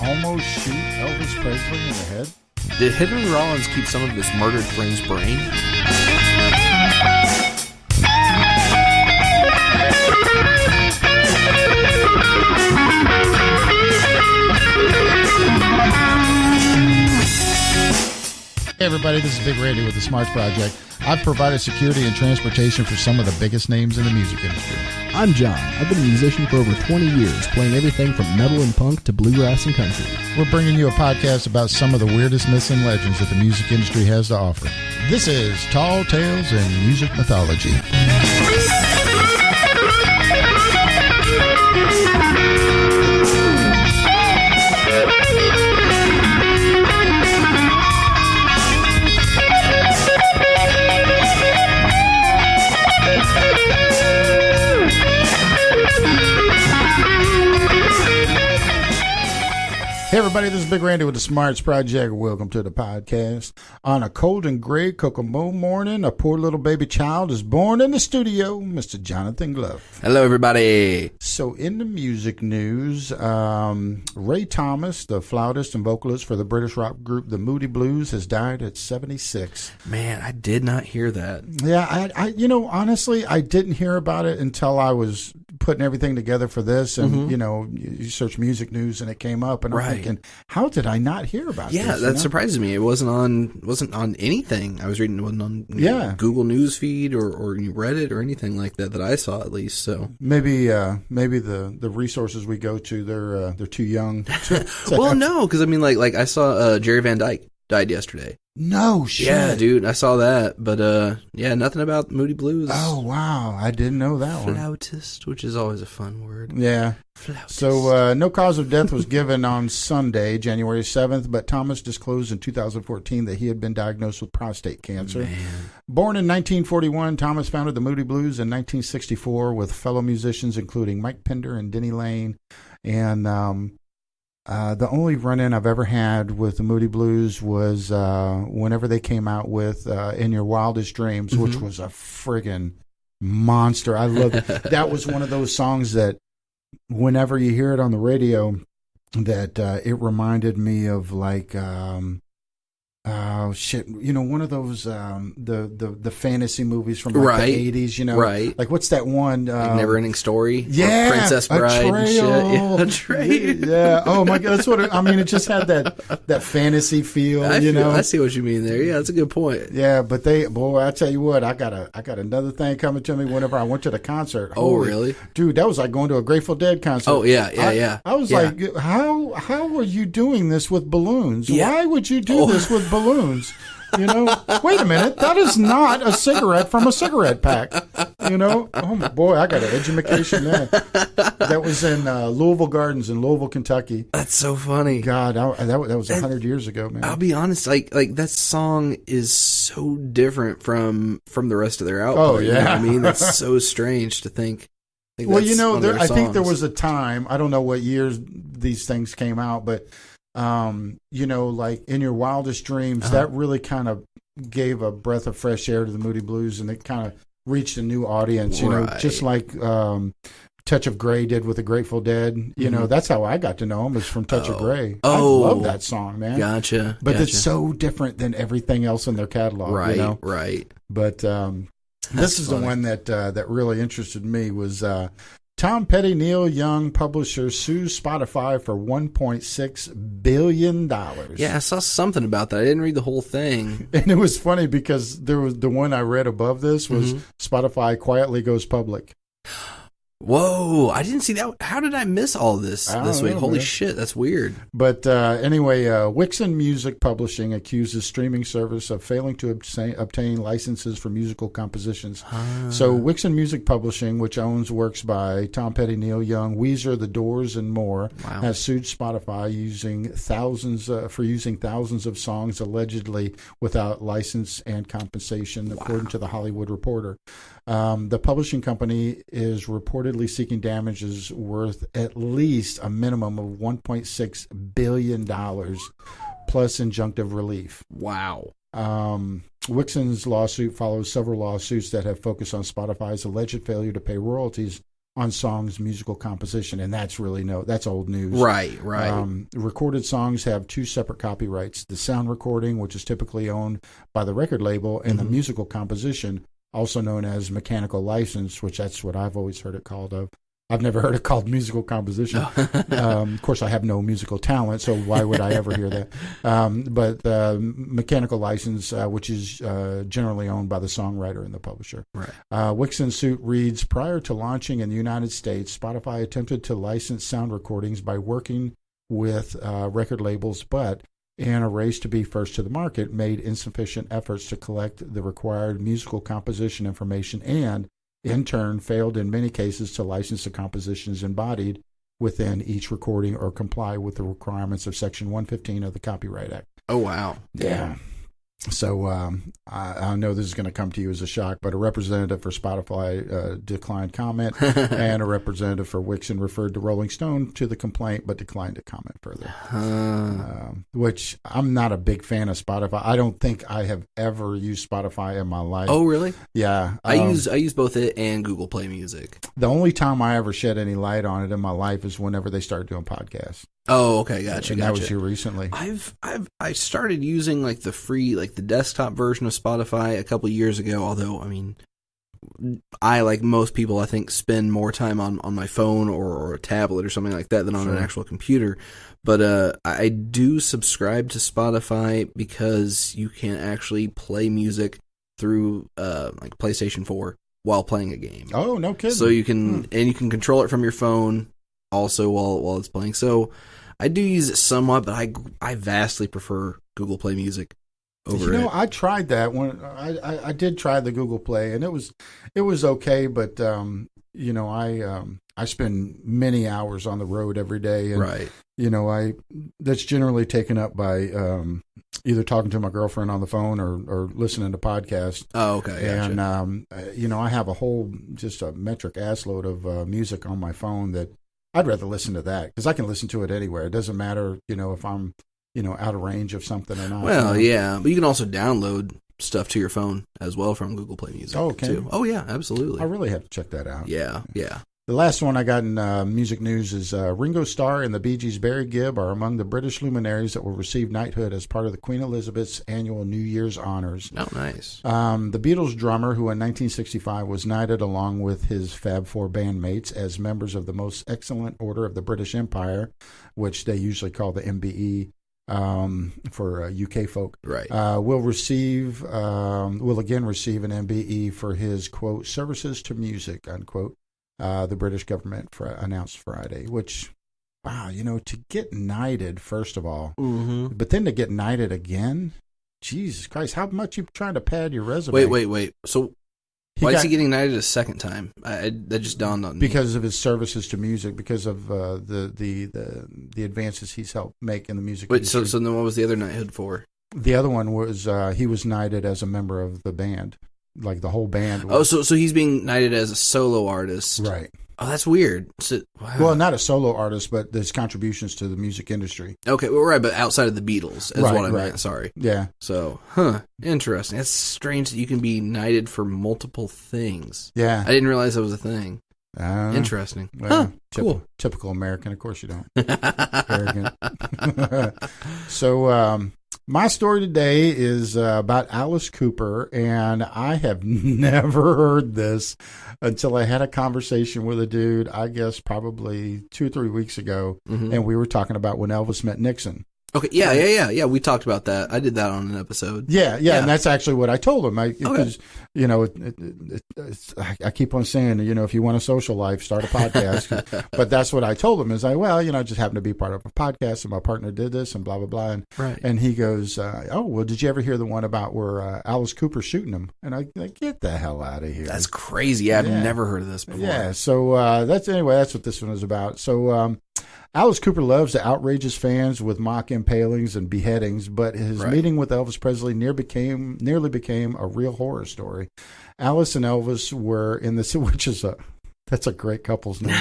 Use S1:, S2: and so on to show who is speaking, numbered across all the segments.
S1: almost shoot Elvis Presley in the head?
S2: Did Henry Rollins keep some of his murdered friend's brain?
S1: Hey everybody, this is Big Randy with the Smarts Project. I've provided security and transportation for some of the biggest names in the music industry.
S3: I'm John. I've been a musician for over 20 years, playing everything from metal and punk to bluegrass and country.
S1: We're bringing you a podcast about some of the weirdest myths and legends that the music industry has to offer. This is Tall Tales and Music Mythology. Hey everybody, this is Big Randy with the Smarts Project. Welcome to the podcast. On a cold and gray Kokomo morning, a poor little baby child is born in the studio, Mr. Jonathan Glove.
S2: Hello, everybody.
S1: So in the music news, Ray Thomas, the flautist and vocalist for the British rock group The Moody Blues, has died at 76.
S2: Man, I did not hear that.
S1: Yeah, I honestly, I didn't hear about it until I was putting everything together for this, and you search music news and it came up, and I'm thinking, how did I not hear about this?
S2: Yeah, that surprises me. It wasn't on anything. I was reading, it wasn't on Google News feed or Reddit or anything like that I saw, at least. So
S1: maybe the resources we go to, they're too young.
S2: Well, no, because I mean, like I saw Jerry Van Dyke died yesterday.
S1: No shit.
S2: Yeah, dude, I saw that, but nothing about Moody Blues.
S1: Oh wow, I didn't know that one.
S2: Flautist, which is always a fun word.
S1: Yeah. Flautist. So no cause of death was given on Sunday, January 7th, but Thomas disclosed in 2014 that he had been diagnosed with prostate cancer.
S2: Man.
S1: Born in 1941, Thomas founded the Moody Blues in 1964 with fellow musicians including Mike Pinder and Denny Lane, and the only run-in I've ever had with the Moody Blues was whenever they came out with In Your Wildest Dreams, which was a friggin' monster. I love it. That was one of those songs that whenever you hear it on the radio, that it reminded me of like one of those the fantasy movies from like the 80s, like what's that one,
S2: like Never-Ending Story,
S1: yeah,
S2: Princess Bride and shit. Yeah, Atreyu.
S1: Yeah, oh my god, that's what it just had that fantasy feel.
S2: I see what you mean there. Yeah, that's a good point.
S1: Yeah, but I tell you what, I got another thing coming to me whenever I went to the concert.
S2: Really?
S1: Dude, that was like going to a Grateful Dead concert.
S2: Oh yeah.
S1: I was like, how are you doing this with balloons?
S2: Yeah.
S1: Why would you do this with balloons? Wait a minute, that is not a cigarette from a cigarette pack. Oh my boy, I got an education there. That was in Louisville Gardens in Louisville, Kentucky.
S2: That's so funny.
S1: God, that was 100 years ago, man.
S2: I'll be honest, like that song is so different from the rest of their output.
S1: Oh yeah,
S2: you know what I mean, that's so strange to think.
S1: Well, I think there was a time, I don't know what years these things came out, but like In Your Wildest Dreams, that really kind of gave a breath of fresh air to the Moody Blues, and it kind of reached a new audience, just like Touch of Grey did with the Grateful Dead. That's how I got to know them, was from Touch of Grey. I love that song, man.
S2: Gotcha.
S1: But it's so different than everything else in their catalog.
S2: Right.
S1: But this is funny. The one that really interested me was Tom Petty, Neil Young, publisher, sues Spotify for $1.6 billion.
S2: Yeah, I saw something about that. I didn't read the whole thing.
S1: And it was funny because there was the one I read above this was Spotify quietly goes public.
S2: Whoa, I didn't see that. How did I miss all this week? Holy shit, that's weird.
S1: But anyway, Wixen Music Publishing accuses streaming service of failing to obtain licenses for musical compositions. So Wixen Music Publishing, which owns works by Tom Petty, Neil Young, Weezer, The Doors, and more, has sued Spotify using thousands of songs allegedly without license and compensation, according to the Hollywood Reporter. The publishing company is reportedly seeking damages worth at least a minimum of $1.6 billion plus injunctive relief.
S2: Wow.
S1: Wixen's lawsuit follows several lawsuits that have focused on Spotify's alleged failure to pay royalties on songs' musical composition, and that's old news.
S2: Right.
S1: Recorded songs have two separate copyrights: the sound recording, which is typically owned by the record label, and the musical composition, also known as mechanical license, which that's what I've always heard it called of. I've never heard it called musical composition. Of course, I have no musical talent, so why would I ever hear that? But mechanical license, which is generally owned by the songwriter and the publisher.
S2: Right.
S1: Wixon's suit reads, prior to launching in the United States, Spotify attempted to license sound recordings by working with record labels, but in a race to be first to the market, made insufficient efforts to collect the required musical composition information and, in turn, failed in many cases to license the compositions embodied within each recording or comply with the requirements of Section 115 of the Copyright Act.
S2: Oh, wow.
S1: Yeah. So I know this is going to come to you as a shock, but a representative for Spotify declined comment, and a representative for Wixon referred to Rolling Stone to the complaint, but declined to comment further. Which I'm not a big fan of Spotify. I don't think I have ever used Spotify in my life.
S2: Oh, really?
S1: Yeah.
S2: I use both it and Google Play Music.
S1: The only time I ever shed any light on it in my life is whenever they started doing podcasts.
S2: Oh, okay, gotcha.
S1: And that was here recently.
S2: I started using like the free, like the desktop version of Spotify a couple years ago. Although, I mean, I, like most people, I think spend more time on my phone or a tablet or something like that than on an actual computer. But I do subscribe to Spotify because you can actually play music through like PlayStation 4 while playing a game.
S1: Oh, no kidding.
S2: So you can and you can control it from your phone also while it's playing. So I do use it somewhat, but I vastly prefer Google Play Music over it.
S1: I tried that when I did try the Google Play, and it was okay, but I spend many hours on the road every day, and
S2: right.
S1: That's generally taken up by either talking to my girlfriend on the phone or listening to podcasts.
S2: Oh, okay, gotcha.
S1: And I have just a metric assload of music on my phone that I'd rather listen to that because I can listen to it anywhere. It doesn't matter, if I'm, out of range of something or not.
S2: Well, yeah, but you can also download stuff to your phone as well from Google Play Music.
S1: Oh, okay.
S2: Too. Oh, yeah, absolutely.
S1: I really have to check that out.
S2: Yeah.
S1: The last one I got in music news is Ringo Starr and the Bee Gees' Barry Gibb are among the British luminaries that will receive knighthood as part of the Queen Elizabeth's annual New Year's honors.
S2: Oh, nice.
S1: The Beatles drummer, who in 1965 was knighted along with his Fab Four bandmates as members of the Most Excellent Order of the British Empire, which they usually call the MBE for UK folk,
S2: right?
S1: Will again receive an MBE for his, quote, services to music, unquote. The British government announced Friday, which, wow, to get knighted, first of all, but then to get knighted again, Jesus Christ, how much you trying to pad your resume?
S2: Wait. So why is he getting knighted a second time? That just dawned on me.
S1: Because of his services to music, because of the advances he's helped make in the music industry.
S2: So then what was the other knighthood for?
S1: The other one was he was knighted as a member of the band. Like the whole band.
S2: So he's being knighted as a solo artist.
S1: Right.
S2: Oh, that's weird. So, wow.
S1: Well, not a solo artist, but his contributions to the music industry.
S2: Okay, well, right, but outside of the Beatles is what I meant. Sorry.
S1: Yeah.
S2: So, interesting. It's strange that you can be knighted for multiple things.
S1: Yeah.
S2: I didn't realize that was a thing. Interesting.
S1: Well,
S2: cool.
S1: Typical American. Of course you don't. Arrogant. So, my story today is about Alice Cooper, and I have never heard this until I had a conversation with a dude, I guess probably 2 or 3 weeks ago, and we were talking about when Elvis met Nixon.
S2: Okay, yeah. We talked about that. I did that on an episode.
S1: Yeah, and that's actually what I told him. Because I keep on saying, if you want a social life, start a podcast. But that's what I told him is I just happened to be part of a podcast, and my partner did this, and blah blah blah. And he goes, "Oh, well, did you ever hear the one about where Alice Cooper shooting him?" And I like, get the hell out of here.
S2: That's crazy. I've never heard of this before.
S1: Yeah. So that's what this one is about. So. Alice Cooper loves to outrage his fans with mock impalings and beheadings, but his meeting with Elvis Presley nearly became a real horror story. Alice and Elvis were in the that's a great couple's name.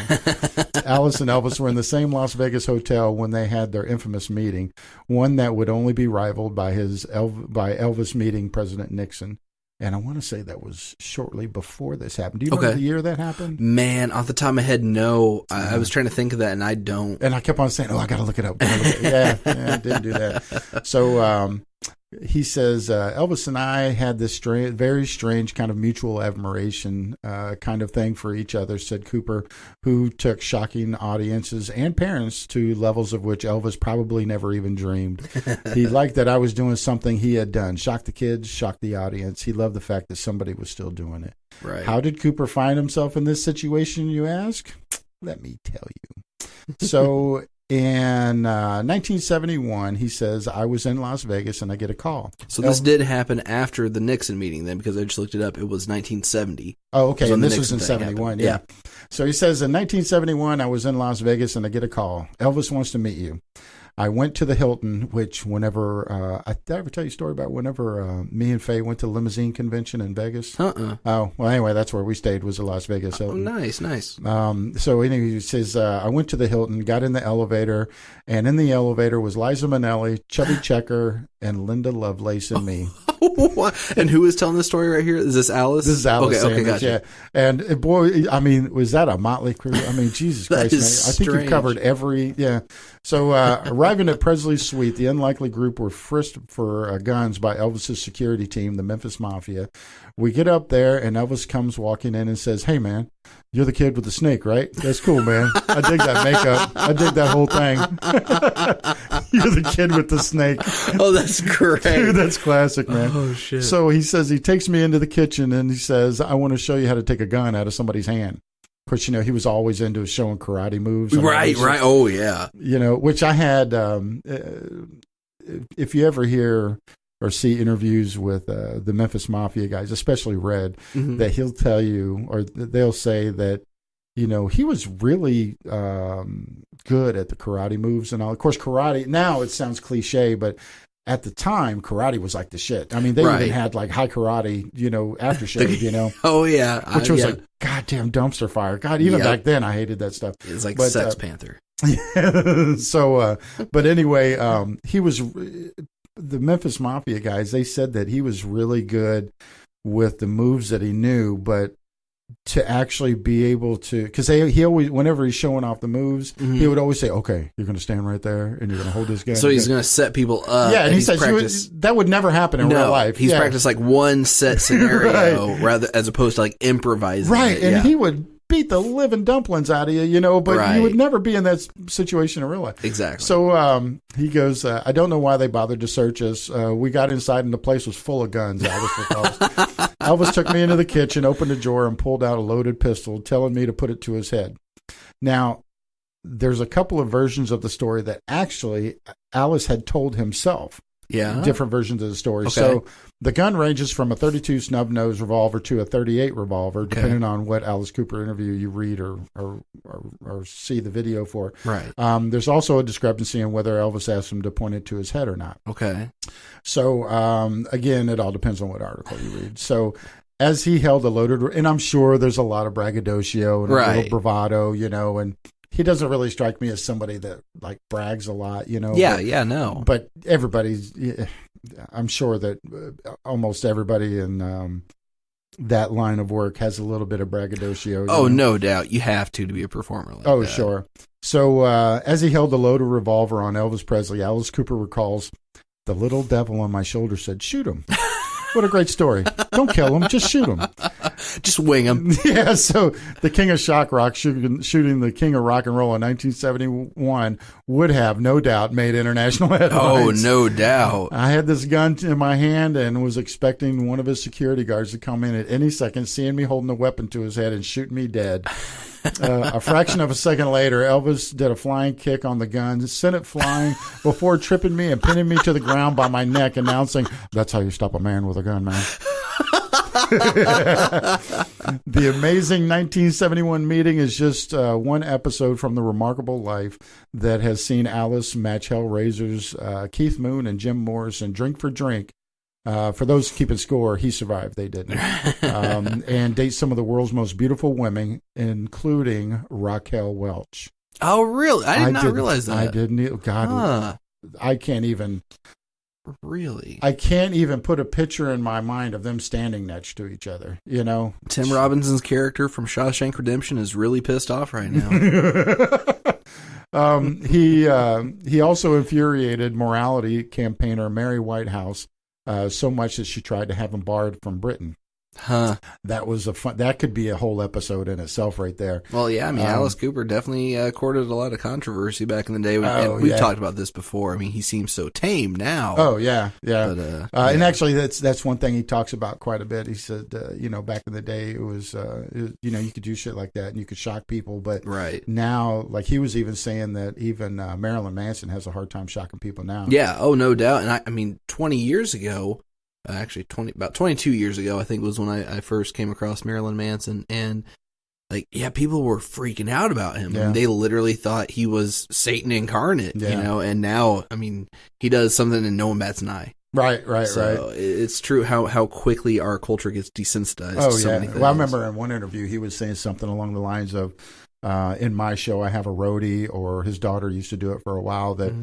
S1: Alice and Elvis were in the same Las Vegas hotel when they had their infamous meeting, one that would only be rivaled by Elvis meeting President Nixon. And I want to say that was shortly before this happened. Do you know the year that happened?
S2: Man, off the top of my head, no. I was trying to think of that, and I don't.
S1: And I kept on saying, I got to look it up. Yeah, I didn't do that. So he says, Elvis and I had this very strange kind of mutual admiration kind of thing for each other, said Cooper, who took shocking audiences and parents to levels of which Elvis probably never even dreamed. He liked that I was doing something he had done. Shocked the kids, shocked the audience. He loved the fact that somebody was still doing it.
S2: Right.
S1: How did Cooper find himself in this situation, you ask? Let me tell you. So in 1971, he says, I was in Las Vegas and I get a call.
S2: So this did happen after the Nixon meeting then, because I just looked it up. It was 1970.
S1: Oh, okay. And this was
S2: Nixon
S1: in 71.
S2: happened.
S1: Yeah. So he says, in 1971, I was in Las Vegas and I get a call. Elvis wants to meet you. I went to the Hilton, which whenever, did I ever tell you a story about whenever me and Faye went to the limousine convention in Vegas? Oh, well, anyway, that's where we stayed, was the Las Vegas Hilton.
S2: Oh, nice.
S1: So anyway, he says, I went to the Hilton, got in the elevator, and in the elevator was Liza Minnelli, Chubby Checker, and Linda Lovelace and me.
S2: And who is telling this story right here? Is this Alice?
S1: This is Alice.
S2: Okay, gotcha.
S1: Yeah. And boy, I mean, was that a motley crew? I mean, Jesus Christ, man. I think you've covered every, yeah. So arriving at Presley's suite, the unlikely group were frisked for guns by Elvis's security team, the Memphis Mafia. We get up there, and Elvis comes walking in and says, hey, man, you're the kid with the snake, right? That's cool, man. I dig that makeup. I dig that whole thing. You're the kid with the snake.
S2: Oh, that's great.
S1: Dude, that's classic, man.
S2: Oh, shit.
S1: So he says, he takes me into the kitchen, and he says, I want to show you how to take a gun out of somebody's hand. Of course, he was always into showing karate moves.
S2: Right. Oh, yeah.
S1: Which I had, if you ever hear or see interviews with the Memphis Mafia guys, especially Red, that he'll tell you, or they'll say that, he was really good at the karate moves and all. Of course, karate, now it sounds cliche, but at the time, karate was like the shit. I mean, they even had like high karate, aftershave,
S2: Oh, yeah.
S1: Which was like goddamn dumpster fire. God, even back then, I hated that stuff.
S2: It's like Sex Panther.
S1: So, but anyway, he was, the Memphis Mafia guys, they said that he was really good with the moves that he knew, but to actually be able to, because he always, whenever he's showing off the moves, he would always say, okay, you're going to stand right there and you're going to hold this gun.
S2: So he's going to set people up.
S1: Yeah, and he says that would never happen in real life.
S2: He's practiced like one set scenario rather as opposed to like improvising.
S1: Right, and he would beat the living dumplings out of you, but you would never be in that situation in real life.
S2: Exactly.
S1: So he goes, I don't know why they bothered to search us. We got inside and the place was full of guns, Elvis recalls. Elvis took me into the kitchen, opened a drawer, and pulled out a loaded pistol, telling me to put it to his head. Now, there's a couple of versions of the story that actually Alice had told himself.
S2: Yeah.
S1: Different versions of the story.
S2: Okay.
S1: So the gun ranges from a 32 snub nose revolver to a 38 revolver, depending on what Alice Cooper interview you read or see the video for.
S2: Right.
S1: There's also a discrepancy in whether Elvis asked him to point it to his head or not.
S2: Okay.
S1: So again, it all depends on what article you read. So as he held a loaded, and I'm sure there's a lot of braggadocio and a little bravado, and he doesn't really strike me as somebody that like brags a lot,
S2: Yeah, no.
S1: But everybody's, I'm sure that almost everybody in that line of work has a little bit of braggadocio.
S2: Oh, no doubt. You have to be a performer like that.
S1: Oh, sure. So as he held the loaded revolver on Elvis Presley, Alice Cooper recalls, the little devil on my shoulder said, shoot him. What a great story. Don't kill him. Just shoot him.
S2: Just wing him.
S1: Yeah, so the king of shock rock shooting the king of rock and roll in 1971 would have, no doubt, made international headlines.
S2: Oh, no doubt.
S1: I had this gun in my hand and was expecting one of his security guards to come in at any second, seeing me holding a weapon to his head and shoot me dead. A fraction of a second later, Elvis did a flying kick on the gun, sent it flying before tripping me and pinning me to the ground by my neck, announcing, that's how you stop a man with a gun, man. The amazing 1971 meeting is just one episode from the remarkable life that has seen Alice match Hellraisers, Keith Moon and Jim Morrison drink for drink. For those keeping score, he survived. They didn't. And date some of the world's most beautiful women, including Raquel Welch.
S2: Oh, really? I did not realize that.
S1: I didn't. God, I can't even.
S2: Really?
S1: I can't even put a picture in my mind of them standing next to each other, you know?
S2: Tim Robinson's character from Shawshank Redemption is really pissed off right now.
S1: He also infuriated morality campaigner Mary Whitehouse so much that she tried to have him barred from Britain.
S2: Huh.
S1: That could be a whole episode in itself right there.
S2: Well, yeah, I mean, Alice Cooper definitely courted a lot of controversy back in the day. And we've talked about this before. I mean, he seems so tame now.
S1: Oh, yeah. But, and actually, that's one thing he talks about quite a bit. He said, back in the day, it was, you could do shit like that and you could shock people. But now, like he was even saying that even Marilyn Manson has a hard time shocking people now.
S2: Yeah. Oh, no doubt. And I mean, 20 years ago, actually about 22 years ago, I think was when I first came across Marilyn Manson, and people were freaking out about him.
S1: Yeah.
S2: I mean, they literally thought he was Satan incarnate, and now, I mean, he does something and no one bats an eye.
S1: Right.
S2: So it's true how quickly our culture gets desensitized.
S1: Oh,
S2: to so
S1: yeah.
S2: many things.
S1: Well, I remember in one interview, he was saying something along the lines of, in my show, I have a roadie, or his daughter used to do it for a while, that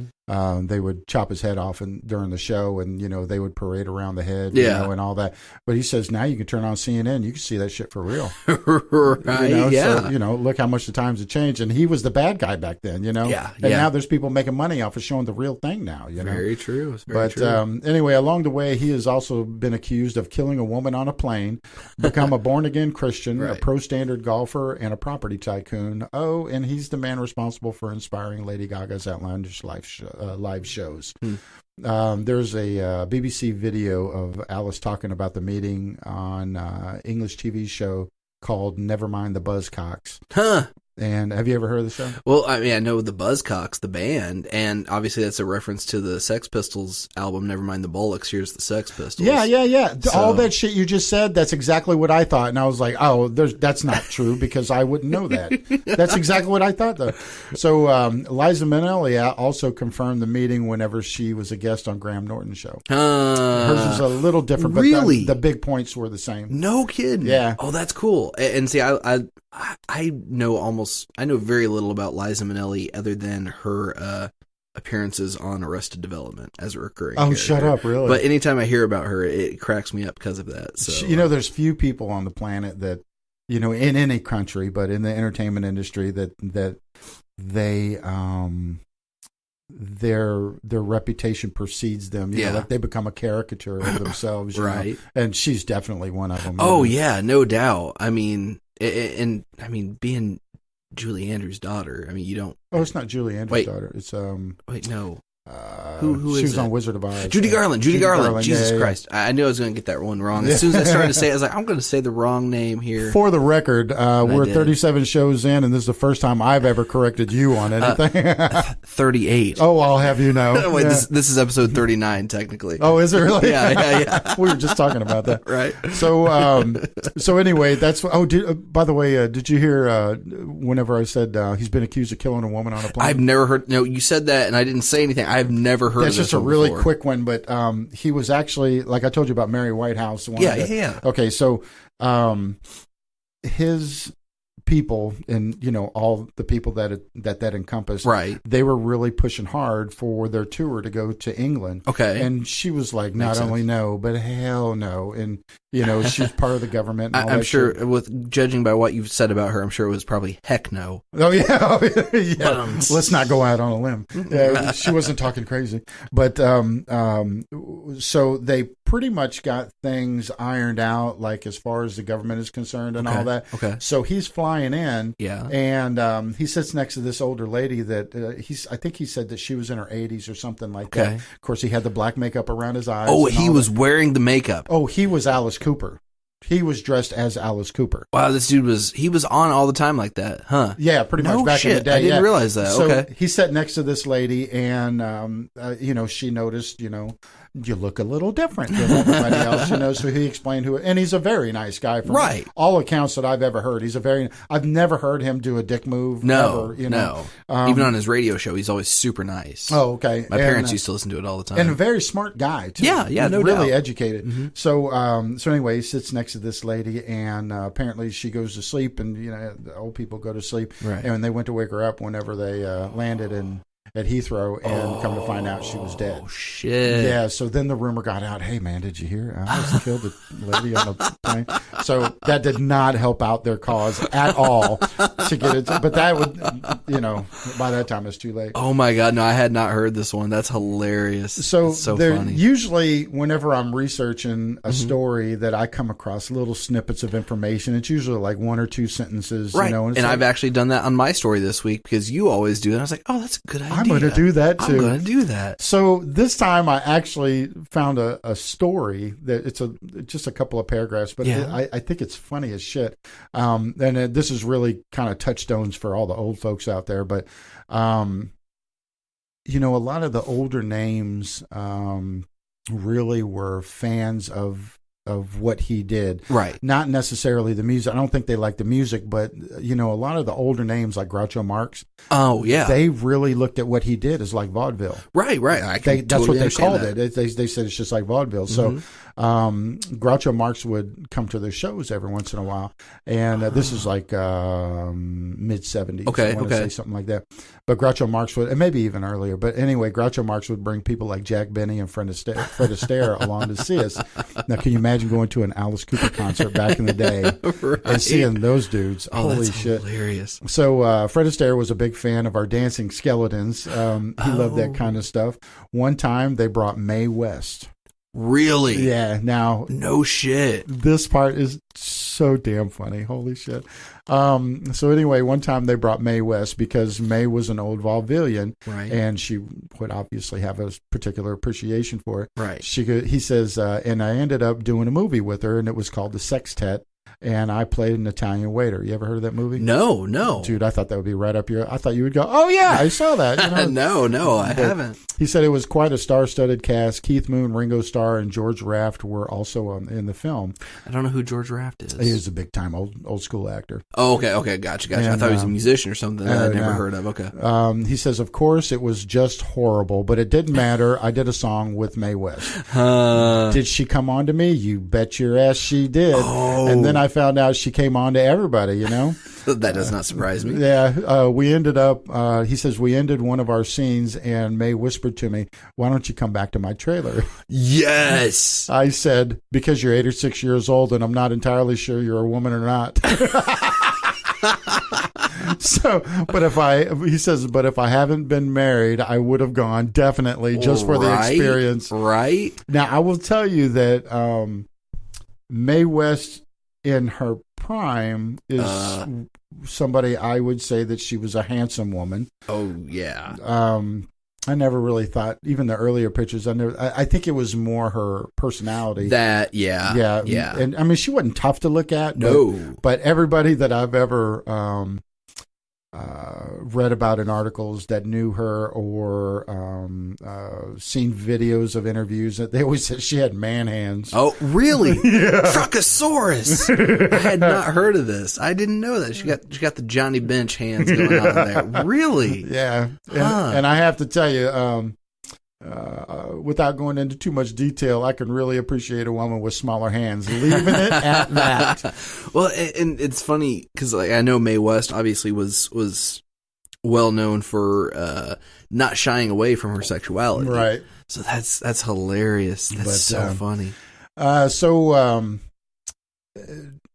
S1: they would chop his head off during the show, and they would parade around the head, and all that. But he says now you can turn on CNN, you can see that shit for real.
S2: Right?
S1: So look how much the times have changed, and he was the bad guy back then, and now there's people making money off of showing the real thing now.
S2: Very true. It's very true.
S1: Anyway, along the way, he has also been accused of killing a woman on a plane, become a born again Christian, a pro standard golfer, and a property tycoon. Oh, and he's the man responsible for inspiring Lady Gaga's outlandish live shows. There's a BBC video of Alice talking about the meeting on English TV show called Nevermind the Buzzcocks.
S2: Huh.
S1: And have you ever heard of the show?
S2: Well, I mean, I know the Buzzcocks, the band, and obviously that's a reference to the Sex Pistols album, Nevermind the Bollocks, Here's the Sex Pistols.
S1: Yeah. So, all that shit you just said, that's exactly what I thought. And I was like, oh, that's not true because I wouldn't know that. That's exactly what I thought, though. So Liza Minnelli also confirmed the meeting whenever she was a guest on Graham Norton's show. Hers was a little different, but the big points were the same.
S2: No kidding.
S1: Yeah.
S2: Oh, that's cool. And see, I know very little about Liza Minnelli other than her appearances on Arrested Development as a recurring character.
S1: Shut up, really?
S2: But anytime I hear about her, it cracks me up because of that. So
S1: there's few people on the planet that, in any country, but in the entertainment industry, that they their reputation precedes them. Like they become a caricature of themselves.
S2: Right.
S1: And she's definitely one of them.
S2: Oh, yeah, no doubt. I mean, being Julie Andrews' daughter. I mean, you don't.
S1: Oh, it's not Julie Andrews' daughter. It's
S2: Wait, no. Who is
S1: she was
S2: it?
S1: on Wizard of Oz.
S2: Judy Garland. Jesus Christ. I knew I was going to get that one wrong. As soon as I started to say it, I was like, I'm going to say the wrong name here.
S1: For the record, we're 37 shows in, and this is the first time I've ever corrected you on anything.
S2: 38.
S1: Oh, I'll have you know.
S2: Wait, this is episode 39, technically.
S1: Oh, is it really?
S2: Yeah.
S1: We were just talking about that.
S2: Right.
S1: So anyway, that's... by the way, did you hear whenever I said he's been accused of killing a woman on a plane?
S2: I've never heard... No, you said that, and I didn't say anything. I've never heard of this.
S1: That's just a really quick one, but he was actually, like I told you about Mary Whitehouse.
S2: Yeah.
S1: Okay, so his people and all the people that encompassed,
S2: right,
S1: they were really pushing hard for their tour to go to England.
S2: Okay.
S1: And she was like, not only no, but hell no. And she's part of the government. And
S2: I'm sure, with judging by what you've said about her, I'm sure it was probably heck no.
S1: Oh yeah. Let's not go out on a limb. She wasn't talking crazy, but so they pretty much got things ironed out, like as far as the government is concerned and all that.
S2: Okay.
S1: So he's flying in, and he sits next to this older lady that I think he said that she was in her 80s or something like that. Of course, he had the black makeup around his eyes.
S2: Oh, he was wearing the makeup.
S1: Oh, he was Alice Cooper. He was dressed as Alice Cooper.
S2: Wow, this dude was on all the time like that, huh?
S1: Yeah, pretty much back in the day.
S2: I didn't realize that.
S1: So he sat next to this lady, and she noticed, you look a little different than everybody else, so he explained and he's a very nice guy from all accounts that I've ever heard. I've never heard him do a dick move.
S2: No,
S1: ever,
S2: no. Even on his radio show, he's always super nice.
S1: Oh, okay.
S2: My parents used to listen to it all the time.
S1: And a very smart guy, too.
S2: Yeah,
S1: he's
S2: no
S1: really
S2: doubt.
S1: educated. Mm-hmm. So anyway, he sits next to this lady, and apparently she goes to sleep, and, the old people go to sleep.
S2: Right.
S1: And they went to wake her up whenever they landed, and at Heathrow, and come to find out she was dead.
S2: Oh, shit.
S1: Yeah, so then the rumor got out, hey, man, did you hear? I almost killed the lady on the plane. So that did not help out their cause at all to get it. But that would, by that time it's too late.
S2: Oh, my God. No, I had not heard this one. That's hilarious.
S1: So,
S2: that's so funny.
S1: Usually, whenever I'm researching a story that I come across little snippets of information, it's usually like one or two sentences.
S2: Right.
S1: And
S2: I've actually done that on my story this week because you always do it. I was like, oh, that's a good idea.
S1: I'm going to do that too.
S2: I'm going to do that.
S1: So this time I actually found a story that it's just a couple of paragraphs, but I think it's funny as shit. And this is really kind of touchstones for all the old folks out there. But, a lot of the older names really were fans of what he did.
S2: Right.
S1: Not necessarily the music. I don't think they like the music, but, a lot of the older names like Groucho Marx.
S2: Oh, yeah.
S1: They really looked at what he did as like vaudeville.
S2: Right.
S1: That's what they called it. They said it's just like vaudeville. So Groucho Marx would come to their shows every once in a while. And this is like mid-'70s.
S2: Okay.
S1: I want to say something like that. But Groucho Marx would, and maybe even earlier. But anyway, Groucho Marx would bring people like Jack Benny and Fred Astaire along to see us. Now, can you imagine going to an Alice Cooper concert back in the day and seeing those dudes? Holy shit.
S2: Hilarious.
S1: So Fred Astaire was a big fan of our dancing skeletons. He loved that kind of stuff. One time they brought Mae West.
S2: Really?
S1: Yeah. Now,
S2: no shit.
S1: This part is so damn funny. Holy shit. So anyway, one time they brought Mae West because Mae was an old vaudevillian,
S2: right?
S1: And she would obviously have a particular appreciation for it,
S2: right?
S1: He says, and I ended up doing a movie with her, and it was called The Sextet. And I played an Italian waiter. You ever heard of that movie?
S2: No.
S1: Dude, I thought that would be right up your... I thought you would go, oh, yeah, I saw that.
S2: No, I haven't.
S1: He said it was quite a star-studded cast. Keith Moon, Ringo Starr, and George Raft were also in the film.
S2: I don't know who George Raft is.
S1: He is a big-time old-school actor.
S2: Oh, okay, gotcha. And, I thought he was a musician or something that I'd never heard of. Okay.
S1: He says, of course, it was just horrible, but it didn't matter. I did a song with Mae West. Did she come on to me? You bet your ass she did.
S2: Oh.
S1: And then I found out she came on to everybody,
S2: That does not surprise me.
S1: Yeah, we ended up, he says, we ended one of our scenes and Mae whispered to me, why don't you come back to my trailer?
S2: Yes.
S1: I said, because you're 86 years old and I'm not entirely sure you're a woman or not. He says, but if I haven't been married, I would have gone definitely just for the experience.
S2: Right.
S1: Now, I will tell you that Mae West in her prime is somebody I would say that she was a handsome woman.
S2: Oh, yeah.
S1: I never really thought, even the earlier pictures, I think it was more her personality.
S2: Yeah.
S1: And I mean, she wasn't tough to look at.
S2: No.
S1: But everybody that I've ever read about in articles that knew her or seen videos of interviews, they always said she had man hands.
S2: Oh, really?
S1: Yeah.
S2: Truckosaurus. I had not heard of this. I didn't know that. She got the Johnny Bench hands going on there. Really?
S1: Yeah. And I have to tell you, without going into too much detail, I can really appreciate a woman with smaller hands. Leaving it at that.
S2: Well, and it's funny because I know Mae West obviously was well known for not shying away from her sexuality,
S1: right?
S2: So that's hilarious. That's so funny.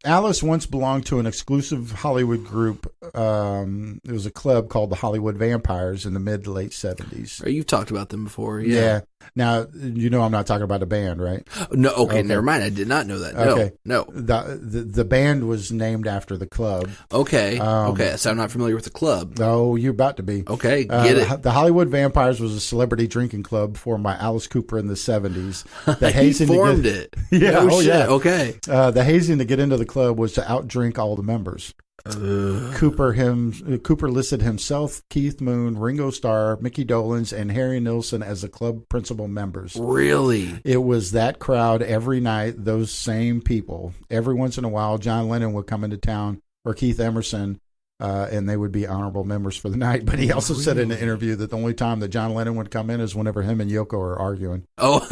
S1: Alice once belonged to an exclusive Hollywood group. It was a club called the Hollywood Vampires in the mid to late 70s.
S2: You've talked about them before.
S1: Yeah. Now, I'm not talking about a band, right?
S2: No. Okay. Never mind. I did not know that. No.
S1: Okay.
S2: No.
S1: The band was named after the club.
S2: Okay. Okay. So I'm not familiar with the club.
S1: Oh, you're about to be.
S2: Okay. Get it.
S1: The Hollywood Vampires was a celebrity drinking club formed by Alice Cooper in the 70s.
S2: He formed it.
S1: Yeah.
S2: No shit.
S1: Yeah.
S2: Okay.
S1: The hazing to get into the club was to outdrink all the members. Cooper listed himself, Keith Moon, Ringo Starr, Mickey Dolenz, and Harry Nilsson as the club principal members.
S2: Really?
S1: It was that crowd every night, those same people. Every once in a while, John Lennon would come into town, or Keith Emerson, and they would be honorable members for the night. But he also said in an interview that the only time that John Lennon would come in is whenever him and Yoko are arguing.
S2: Oh,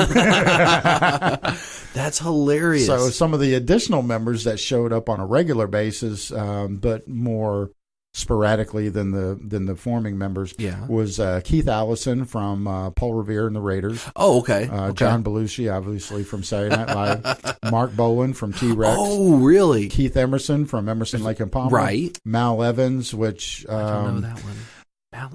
S2: that's hilarious.
S1: So some of the additional members that showed up on a regular basis, but more sporadically than the forming members.
S2: Yeah.
S1: Was Keith Allison from Paul Revere and the Raiders.
S2: Oh, okay.
S1: John Belushi, obviously from Saturday Night Live. Mark Bolan from T-Rex.
S2: Oh, really?
S1: Keith Emerson from Emerson, Lake and Palmer.
S2: Right.
S1: Mal Evans, which
S2: I don't know that one.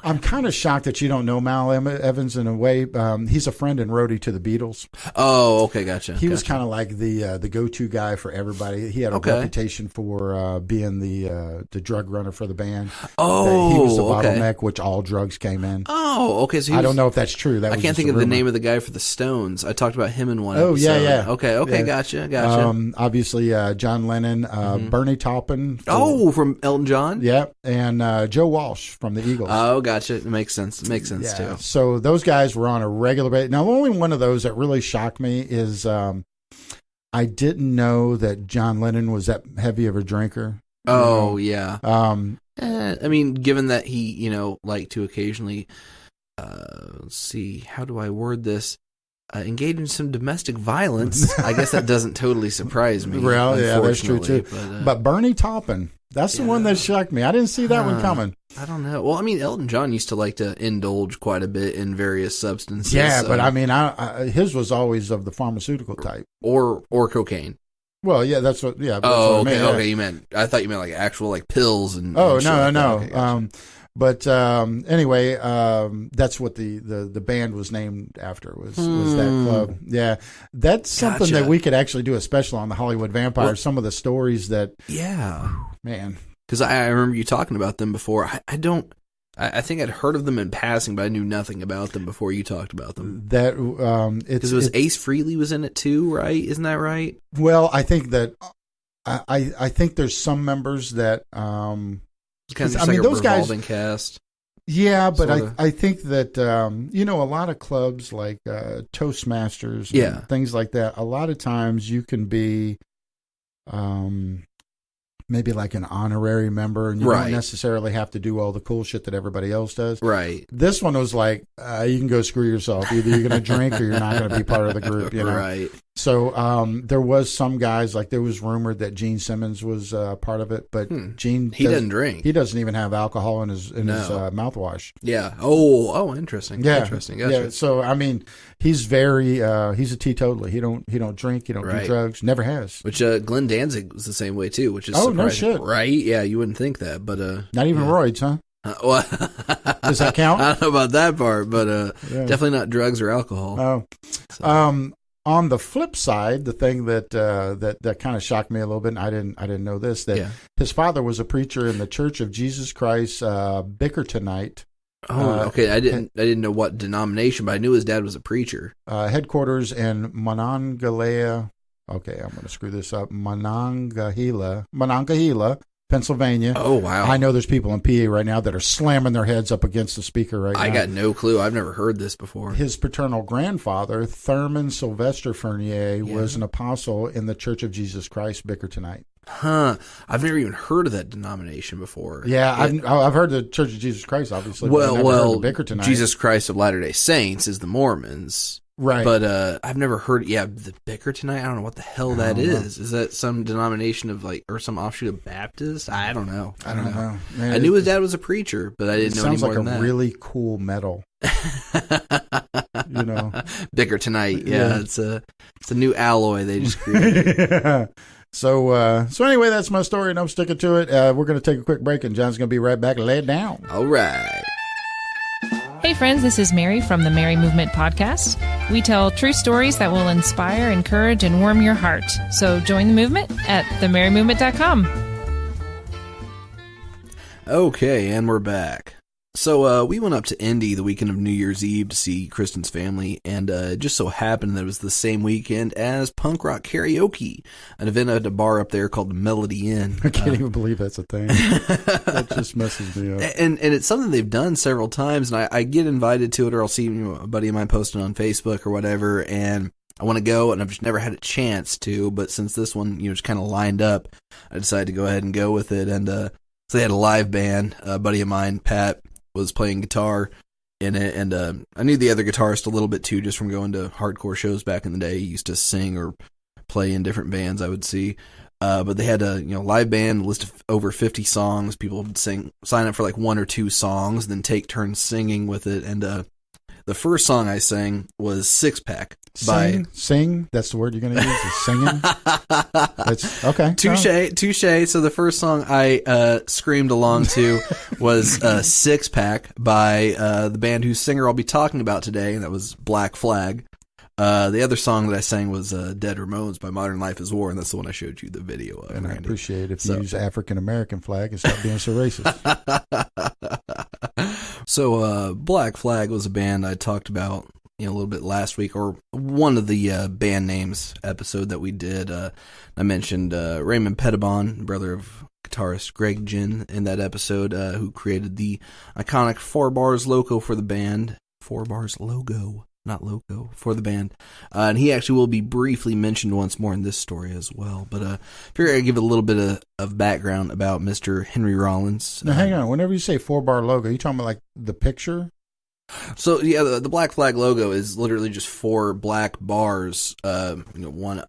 S1: I'm kind of shocked that you don't know Mal Evans in a way. He's a friend and roadie to the Beatles.
S2: Oh, okay, gotcha.
S1: He was kind of like the go-to guy for everybody. He had a reputation for being the drug runner for the band.
S2: Oh,
S1: he was the bottleneck, which all drugs came in.
S2: Oh, okay. So
S1: I don't know if that's true.
S2: I can't think of the name of the guy for the Stones. I talked about him in one.
S1: Oh,
S2: episode.
S1: yeah.
S2: Okay,
S1: yeah.
S2: gotcha.
S1: Obviously, John Lennon, Bernie Taupin.
S2: From Elton John.
S1: Yeah, and Joe Walsh from the Eagles.
S2: Oh, gotcha. It makes sense. It makes sense too.
S1: So those guys were on a regular basis. Now, the only one of those that really shocked me is I didn't know that John Lennon was that heavy of a drinker.
S2: Oh, yeah.
S1: I
S2: mean, given that he, liked to occasionally, let's see, how do I word this? Engage in some domestic violence. I guess that doesn't totally surprise me.
S1: Well, yeah, that's true too. But Bernie Taupin, that's the one that shocked me. I didn't see that one coming.
S2: I don't know. Well, I mean, Elton John used to like to indulge quite a bit in various substances.
S1: Yeah, but I mean, his was always of the pharmaceutical type.
S2: Or cocaine.
S1: Well, yeah, that's what. Yeah.
S2: Okay. I thought you meant like actual like pills and.
S1: Oh,
S2: and
S1: no.
S2: Okay, gotcha.
S1: But anyway, that's what the band was named after was that club. Yeah, that's something that we could actually do a special on the Hollywood Vampires. Well, some of the stories that.
S2: Yeah,
S1: man.
S2: Because I remember you talking about them before. I think I'd heard of them in passing, but I knew nothing about them before you talked about them.
S1: That
S2: because it was Ace Frehley was in it too, right? Isn't that right?
S1: Well, I think that I think there's some members that.
S2: Kind of like a revolving cast.
S1: Yeah, but I think that a lot of clubs like Toastmasters, and things like that. A lot of times you can be. Maybe like an honorary member, and you don't necessarily have to do all the cool shit that everybody else does.
S2: Right.
S1: This one was like, you can go screw yourself. Either you're going to drink or you're not going to be part of the group.
S2: Right.
S1: So there was some guys, like there was rumored that Gene Simmons was part of it, but Gene
S2: doesn't drink.
S1: He doesn't even have alcohol in his mouthwash.
S2: Yeah. Oh, interesting.
S1: Yeah.
S2: Interesting. Gotcha.
S1: Yeah. So I mean, he's he's a teetotaler. He don't drink. He don't do drugs. Never has.
S2: Which Glenn Danzig was the same way too. Which is surprising.
S1: No shit.
S2: Right? Yeah, you wouldn't think that, but
S1: not even roids, huh?
S2: Well,
S1: does that count?
S2: I don't know about that part, but definitely not drugs or alcohol.
S1: Oh, so. On the flip side, the thing that kind of shocked me a little bit, and I didn't know this, that his father was a preacher in the Church of Jesus Christ, Bickertonite.
S2: Oh, okay. I didn't know what denomination, but I knew his dad was a preacher.
S1: Headquarters in Monongahela. Okay, I'm going to screw this up. Monongahela, Pennsylvania.
S2: Oh, wow.
S1: I know there's people in PA right now that are slamming their heads up against the speaker right now.
S2: I got no clue. I've never heard this before.
S1: His paternal grandfather, Thurman Sylvester Fournier, was an apostle in the Church of Jesus Christ, Bickertonite.
S2: Huh. I've never even heard of that denomination before.
S1: Yeah, I've heard the Church of Jesus Christ, obviously. But I've never heard of Bickertonite.
S2: Jesus Christ of Latter-day Saints is the Mormons.
S1: Right.
S2: But I've never heard, the Bickertonite, I don't know what the hell that is. Is that some denomination of or some offshoot of Baptist? I don't know. I don't know. Man, I knew his dad was a preacher, but I didn't know any more than that.
S1: Sounds like a really cool metal.
S2: Bickertonite. Yeah, it's a new alloy they just created.
S1: Yeah. So anyway, that's my story, and I'm sticking to it. We're going to take a quick break, and John's going to be right back. Lay it down.
S2: All right.
S4: Hey friends, this is Mary from the Mary Movement Podcast. We tell true stories that will inspire, encourage, and warm your heart. So join the movement at themarymovement.com.
S2: Okay, and we're back. So we went up to Indy the weekend of New Year's Eve to see Kristen's family, and it just so happened that it was the same weekend as punk rock karaoke, an event at a bar up there called Melody Inn.
S1: I can't even believe that's a thing. That just messes me up.
S2: And it's something they've done several times, and I get invited to it, or I'll see a buddy of mine posting on Facebook or whatever, and I want to go, and I've just never had a chance to, but since this one, just kind of lined up, I decided to go ahead and go with it, and so they had a live band. A buddy of mine, Pat, was playing guitar in it, and I knew the other guitarist a little bit too, just from going to hardcore shows back in the day. He used to sing or play in different bands I would see. But they had a live band, list of over 50 songs. People would sign up for like 1 or 2 songs, then take turns singing with it. And the first song I sang was Six Pack.
S1: Sing? That's the word you're going to use, is singing? That's, okay.
S2: Touche. So the first song I screamed along to was Six Pack by the band whose singer I'll be talking about today, and that was Black Flag. The other song that I sang was Dead Ramones by Modern Life is War, and that's the one I showed you the video of.
S1: And
S2: Randy.
S1: I appreciate it if you use African-American flag and stop being so racist.
S2: So Black Flag was a band I talked about a little bit last week, or one of the band names episode that we did. I mentioned Raymond Pettibon, brother of guitarist Greg Ginn, in that episode, who created the iconic 4 bars logo for the band. 4 bars logo, not logo, for the band. And he actually will be briefly mentioned once more in this story as well. But I figure I'd give a little bit of background about Mr. Henry Rollins.
S1: Now, hang on. Whenever you say 4-bar logo, you talking about like the picture?
S2: So, yeah, the Black Flag logo is literally just 4 black bars, one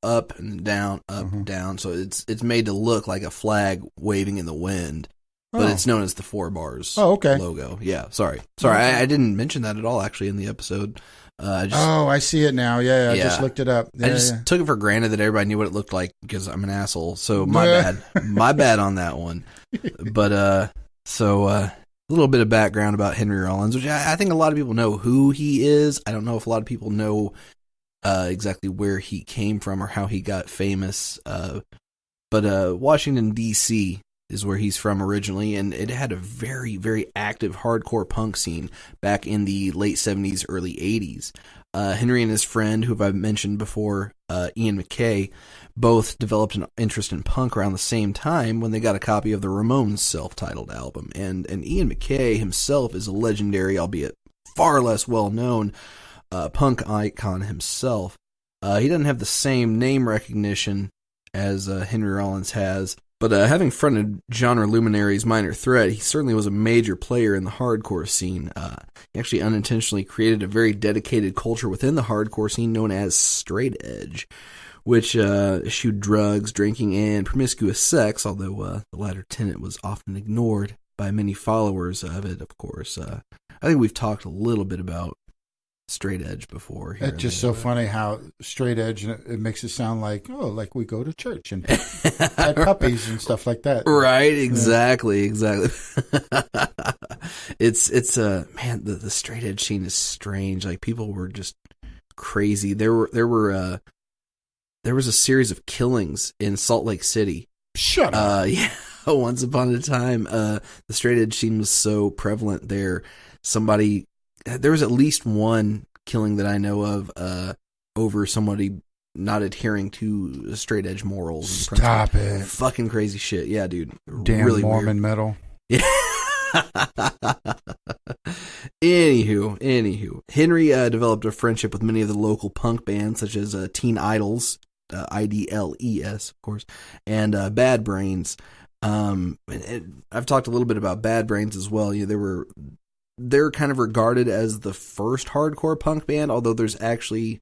S2: up and down, up, down. So it's made to look like a flag waving in the wind. But it's known as the 4 bars logo. Yeah, sorry. I didn't mention that at all, actually, in the episode.
S1: I see it now. Yeah, I just looked it up. Yeah,
S2: I just took it for granted that everybody knew what it looked like because I'm an asshole. So my bad. My bad on that one. But, a little bit of background about Henry Rollins, which I think a lot of people know who he is. I don't know if a lot of people know exactly where he came from or how he got famous. But Washington, D.C., is where he's from originally, and it had a very, very active hardcore punk scene back in the late 70s, early 80s. Henry and his friend, who I've mentioned before, Ian MacKaye, both developed an interest in punk around the same time when they got a copy of the Ramones' self-titled album. And Ian MacKaye himself is a legendary, albeit far less well-known, punk icon himself. He doesn't have the same name recognition as Henry Rollins has, but having fronted genre luminaries Minor Threat, he certainly was a major player in the hardcore scene. He actually unintentionally created a very dedicated culture within the hardcore scene known as straight edge, which eschewed drugs, drinking, and promiscuous sex, although the latter tenet was often ignored by many followers of it, of course. I think we've talked a little bit about straight edge before.
S1: It's just so funny how straight edge, it makes it sound like, like we go to church and pet puppies and stuff like that.
S2: Right, exactly. It's man, the straight edge scene is strange. Like, people were just crazy. There was a series of killings in Salt Lake City.
S1: Shut up.
S2: Yeah. Once upon a time, the straight edge scene was so prevalent there. There was at least one killing that I know of over somebody not adhering to straight edge morals.
S1: Stop it.
S2: Fucking crazy shit. Yeah, dude.
S1: Damn
S2: really
S1: Mormon
S2: weird.
S1: metal.
S2: Yeah. Anywho, Henry developed a friendship with many of the local punk bands, such as Teen Idols, IDLES, of course, and Bad Brains. And I've talked a little bit about Bad Brains as well. They're kind of regarded as the first hardcore punk band, although there's actually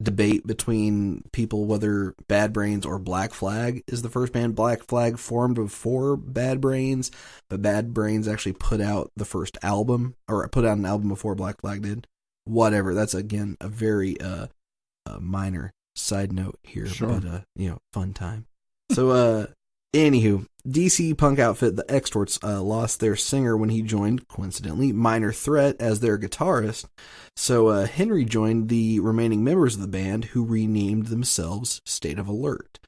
S2: debate between people whether Bad Brains or Black Flag is the first band. Black Flag formed before Bad Brains, but Bad Brains actually put out the first album, or put out an album before Black Flag did. Whatever. That's, again, a very minor side note here,
S1: sure.
S2: But fun time. So, anywho, DC punk outfit the Extorts lost their singer when he joined, coincidentally, Minor Threat as their guitarist. So Henry joined the remaining members of the band, who renamed themselves State of Alert.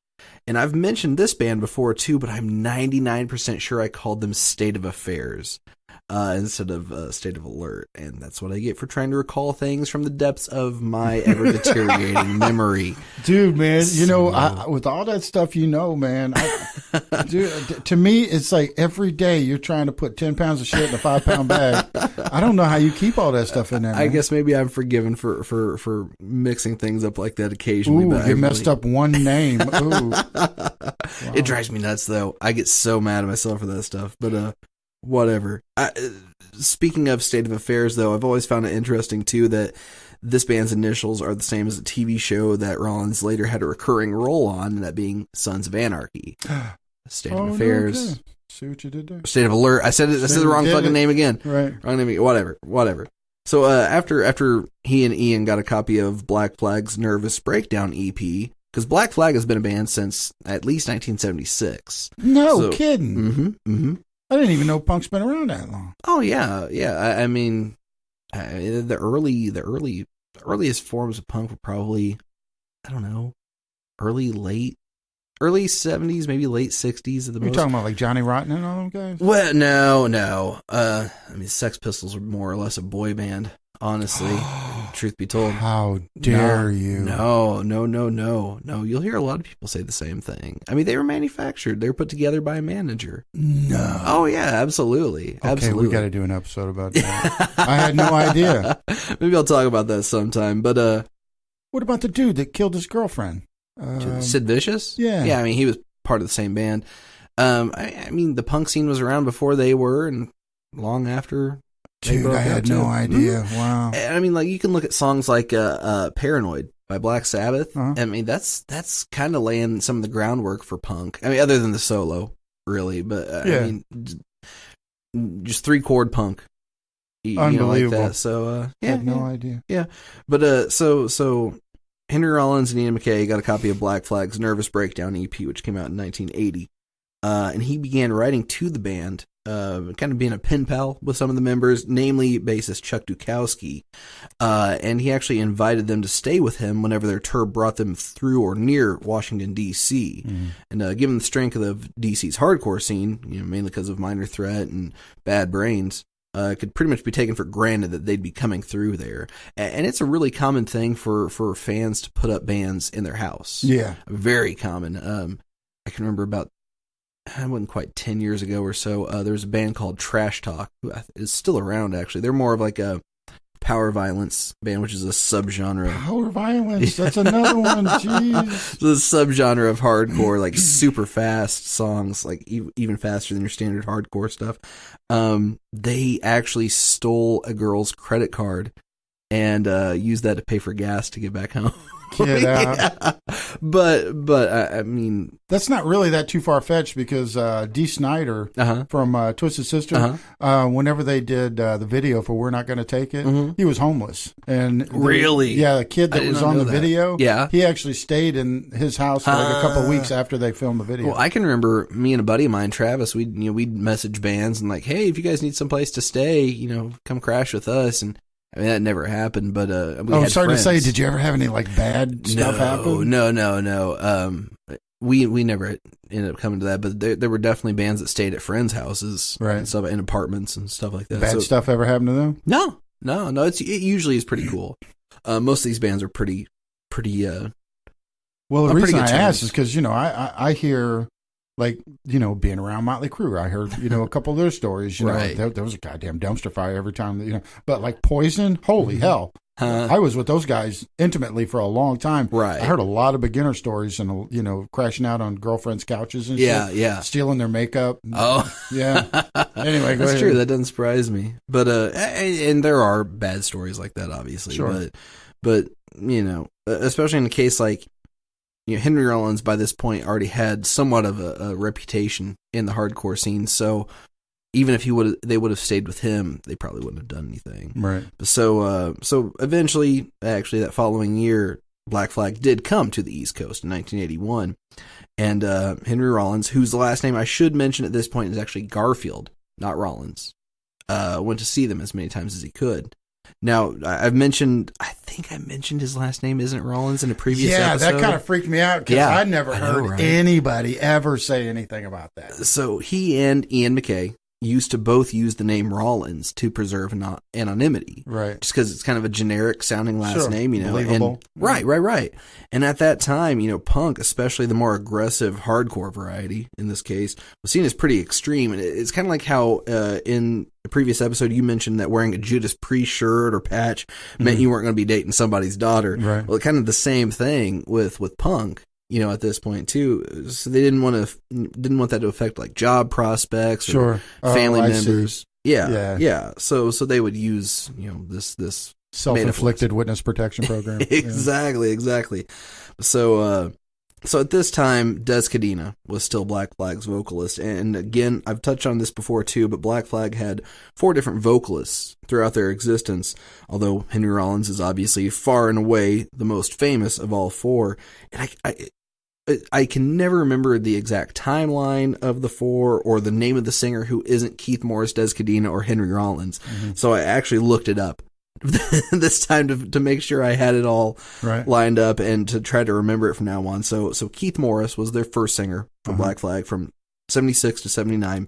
S2: And I've mentioned this band before too, but I'm 99% sure I called them State of Affairs instead of State of Alert. And that's what I get for trying to recall things from the depths of my ever-deteriorating memory.
S1: Dude, man, with all that stuff, man, dude, to me, it's like every day you're trying to put 10 pounds of shit in a 5-pound bag. I don't know how you keep all that stuff in there, man.
S2: I guess maybe I'm forgiven for mixing things up like that occasionally.
S1: Ooh,
S2: but
S1: you messed up one name. Ooh. Wow.
S2: It drives me nuts, though. I get so mad at myself for that stuff, but whatever. Speaking of State of Affairs, though, I've always found it interesting, too, that This band's initials are the same as a TV show that Rollins later had a recurring role on, that being Sons of Anarchy. State of Affairs.
S1: No, okay. See what you did there.
S2: State of Alert. I said the wrong fucking name again.
S1: Right.
S2: Wrong name. Whatever. So after he and Ian got a copy of Black Flag's Nervous Breakdown EP, because Black Flag has been a band since at least 1976.
S1: No kidding.
S2: Mm-hmm.
S1: I didn't even know punk's been around that long.
S2: Oh yeah. I mean, the earliest forms of punk were probably, I don't know, early 70s, maybe late 60s at the most.
S1: You're talking about like Johnny Rotten and all them guys?
S2: Well, no. I mean, Sex Pistols were more or less a boy band, honestly. Truth be told.
S1: How dare you?
S2: No. You'll hear a lot of people say the same thing. I mean, they were manufactured. They were put together by a manager.
S1: No.
S2: Oh, yeah, absolutely.
S1: Okay,
S2: absolutely.
S1: we got to do an episode about that. I had no idea.
S2: Maybe I'll talk about that sometime. But
S1: what about the dude that killed his girlfriend?
S2: Sid Vicious?
S1: Yeah.
S2: I mean, he was part of the same band. I mean, the punk scene was around before they were, and long after.
S1: Dude, I had no idea. Mm-hmm. Wow.
S2: I mean, like, you can look at songs like Paranoid by Black Sabbath.
S1: Uh-huh.
S2: I mean, that's kind of laying some of the groundwork for punk. I mean, other than the solo, really. But, I mean, just 3-chord punk.
S1: Unbelievable.
S2: Like that. So,
S1: I had no idea.
S2: Yeah. But, so Henry Rollins and Ian MacKaye got a copy of Black Flag's Nervous Breakdown EP, which came out in 1980. And he began writing to the band, kind of being a pen pal with some of the members, namely bassist Chuck Dukowski. And he actually invited them to stay with him whenever their tour brought them through or near Washington, D.C. And given the strength of D.C.'s hardcore scene, mainly because of Minor Threat and Bad Brains, it could pretty much be taken for granted that they'd be coming through there. And it's a really common thing for fans to put up bands in their house.
S1: Yeah.
S2: Very common. I can remember about, it wasn't quite 10 years ago or so, there was a band called Trash Talk, who is still around, actually. They're more of like a power violence band, which is a subgenre.
S1: Power violence? That's another one. Jeez.
S2: The subgenre of hardcore, like super fast songs, like even faster than your standard hardcore stuff. They actually stole a girl's credit card and used that to pay for gas to get back home.
S1: Get out.
S2: But I mean,
S1: that's not really that too far fetched, because Dee Snider from Twisted Sister, whenever they did the video for "We're Not Gonna Take It," he was homeless. And
S2: really,
S1: the kid that was on the video, he actually stayed in his house for like a couple of weeks after they filmed the video.
S2: Well, I can remember me and a buddy of mine, Travis, we'd message bands and like, hey, if you guys need someplace to stay, come crash with us. And I mean, that never happened, but we had
S1: sorry
S2: friends.
S1: to say, did you ever have any like bad stuff happen?
S2: No. We never ended up coming to that, but there were definitely bands that stayed at friends' houses,
S1: right,
S2: and stuff, in apartments and stuff like that.
S1: Bad stuff ever happened to them?
S2: No. It usually is pretty cool. Most of these bands are pretty.
S1: Well, the reason I asked is because I hear, like, being around Motley Crue, I heard, a couple of their stories.
S2: Right.
S1: There was a goddamn dumpster fire every time. But like Poison, holy hell. I was with those guys intimately for a long time.
S2: Right.
S1: I heard a lot of beginner stories and, crashing out on girlfriends' couches and shit.
S2: Yeah.
S1: Stealing their makeup.
S2: Oh.
S1: Yeah. Anyway, go
S2: That's
S1: ahead.
S2: true. That doesn't surprise me. But, and there are bad stories like that, obviously.
S1: Sure.
S2: But especially in a case like, Henry Rollins by this point already had somewhat of a reputation in the hardcore scene. So even if they would have stayed with him, they probably wouldn't have done anything.
S1: Right.
S2: So eventually, actually, that following year, Black Flag did come to the East Coast in 1981. And Henry Rollins, whose last name I should mention at this point is actually Garfield, not Rollins, went to see them as many times as he could. Now, I think I mentioned his last name isn't Rollins in a previous episode.
S1: Yeah, that kind of freaked me out because I'd never heard anybody ever say anything about that.
S2: So he and Ian MacKaye used to both use the name Rollins to preserve anonymity.
S1: Right.
S2: Just because it's kind of a generic sounding last name,
S1: Believable.
S2: And, right. And at that time, punk, especially the more aggressive hardcore variety in this case, was seen as pretty extreme. And it's kind of like how in a previous episode you mentioned that wearing a Judas Priest shirt or patch meant you weren't going to be dating somebody's daughter.
S1: Right.
S2: Well, kind of the same thing with punk. At this point too, so they didn't want that to affect like job prospects or family members.
S1: See.
S2: Yeah. So they would use this
S1: Self-inflicted witness protection program.
S2: Exactly. So at this time, Des Cadena was still Black Flag's vocalist. And again, I've touched on this before too, but Black Flag had 4 different vocalists throughout their existence, although Henry Rollins is obviously far and away the most famous of all 4. And I can never remember the exact timeline of the 4 or the name of the singer who isn't Keith Morris, Des Cadena, or Henry Rollins. Mm-hmm. So I actually looked it up this time to make sure I had it all lined up and to try to remember it from now on. So Keith Morris was their first singer for Black Flag from 76 to 79.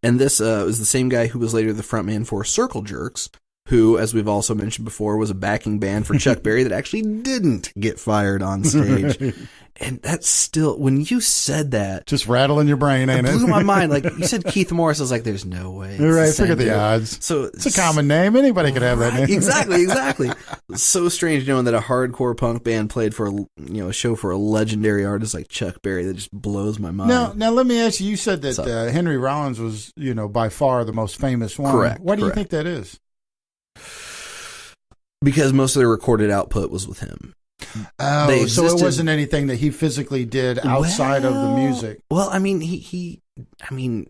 S2: And this was the same guy who was later the frontman for Circle Jerks, who, as we've also mentioned before, was a backing band for Chuck Berry that actually didn't get fired on stage. And that's still, when you said that,
S1: just rattling your brain, ain't it?
S2: It blew my mind. Like, you said Keith Morris, I was like, there's no way.
S1: You're right, forget the odds.
S2: So
S1: it's a common name. Anybody could have that name.
S2: Exactly. So strange knowing that a hardcore punk band played for a show for a legendary artist like Chuck Berry. That just blows my mind.
S1: Now let me ask you. You said that Henry Rollins was, by far the most famous one.
S2: Correct.
S1: Why do you think that is?
S2: Because most of the recorded output was with him.
S1: Oh, so it wasn't anything that he physically did outside of the music.
S2: Well, I mean,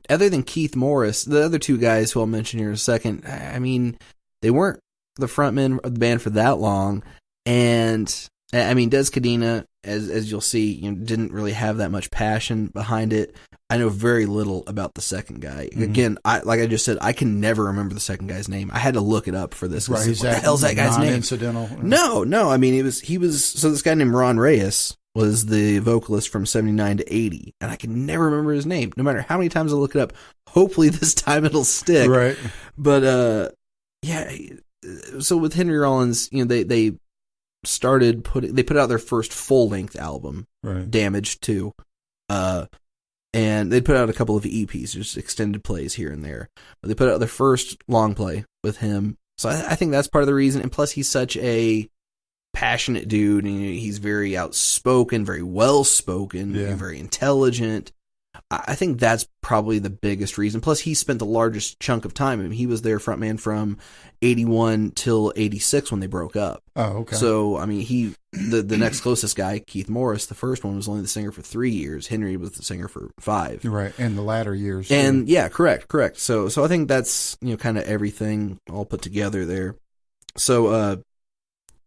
S2: other than Keith Morris, the other 2 guys who I'll mention here in a second, I mean, they weren't the frontmen of the band for that long. And I mean, Des Cadena, as you'll see, didn't really have that much passion behind it. I know very little about the second guy. Mm-hmm. Again, like I just said, I can never remember the second guy's name. I had to look it up for this.
S1: Right,
S2: what the hell's that guy's name?
S1: Non-incidental.
S2: No. I mean, he was. So this guy named Ron Reyes was the vocalist from 79 to 80, and I can never remember his name, no matter how many times I look it up. Hopefully, this time it'll stick.
S1: Right.
S2: But yeah. So with Henry Rollins, they started they put out their first full length album, Damage 2. And they put out a couple of EPs, just extended plays here and there. But they put out their first long play with him. So I think that's part of the reason. And plus, he's such a passionate dude. And he's very outspoken, very well-spoken, very intelligent. I think that's probably the biggest reason. Plus, he spent the largest chunk of time. I mean, he was their frontman from 81 till 86 when they broke up.
S1: Oh, okay.
S2: So, I mean, the next closest guy, Keith Morris, the first one, was only the singer for 3 years. Henry was the singer for 5.
S1: Right, in the latter years.
S2: And, yeah, correct. So I think that's, kind of everything all put together there. So,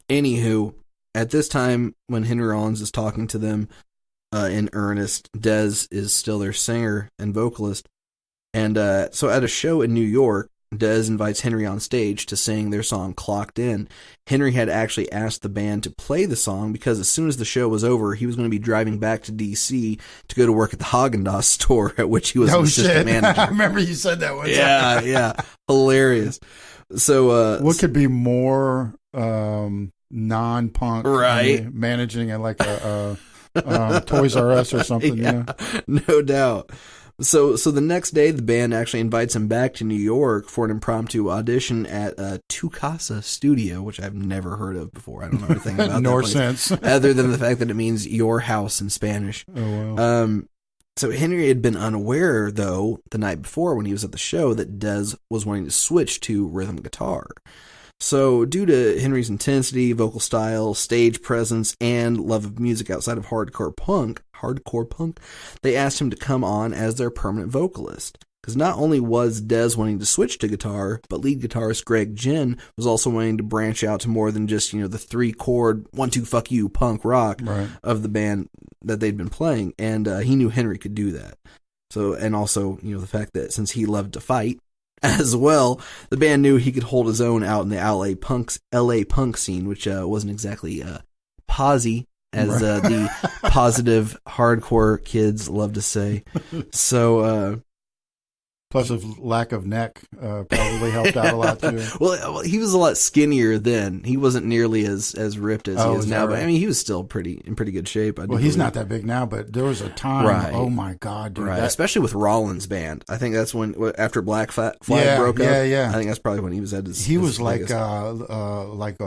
S2: anywho, at this time, when Henry Rollins is talking to them, in earnest, Des is still their singer and vocalist. And so at a show in New York, Des invites Henry on stage to sing their song Clocked In. Henry had actually asked the band to play the song because as soon as the show was over, he was going to be driving back to D.C. to go to work at the Haagen-Dazs store at which he was an assistant manager.
S1: I remember you said that one time.
S2: Yeah. Hilarious. So
S1: what could be more non-punk managing like a Toys R Us or something,
S2: No doubt. So the next day, the band actually invites him back to New York for an impromptu audition at Tu Casa Studio, which I've never heard of before. I don't know anything about
S1: nor
S2: that
S1: sense,
S2: other than the fact that it means your house in Spanish.
S1: Oh wow.
S2: So Henry had been unaware, though, the night before when he was at the show, that Des was wanting to switch to rhythm guitar. So, due to Henry's intensity, vocal style, stage presence, and love of music outside of hardcore punk, they asked him to come on as their permanent vocalist. Because not only was Des wanting to switch to guitar, but lead guitarist Greg Ginn was also wanting to branch out to more than just, the 3-chord 1-2 fuck you punk rock of the band that they'd been playing. And he knew Henry could do that. So, and also, the fact that since he loved to fight, as well, the band knew he could hold his own out in the LA punk scene, which wasn't exactly posy, as the positive hardcore kids love to say. So,
S1: plus a lack of neck probably helped out a lot too.
S2: Well, he was a lot skinnier then. He wasn't nearly as ripped as he is now. But I mean, he was still in pretty good shape.
S1: He's not that big now, but there was a time. Oh my God, dude!
S2: Especially with Rollins' band. I think that's when after Black Flag broke up.
S1: Yeah.
S2: I think that's probably when he was at his.
S1: He was like a white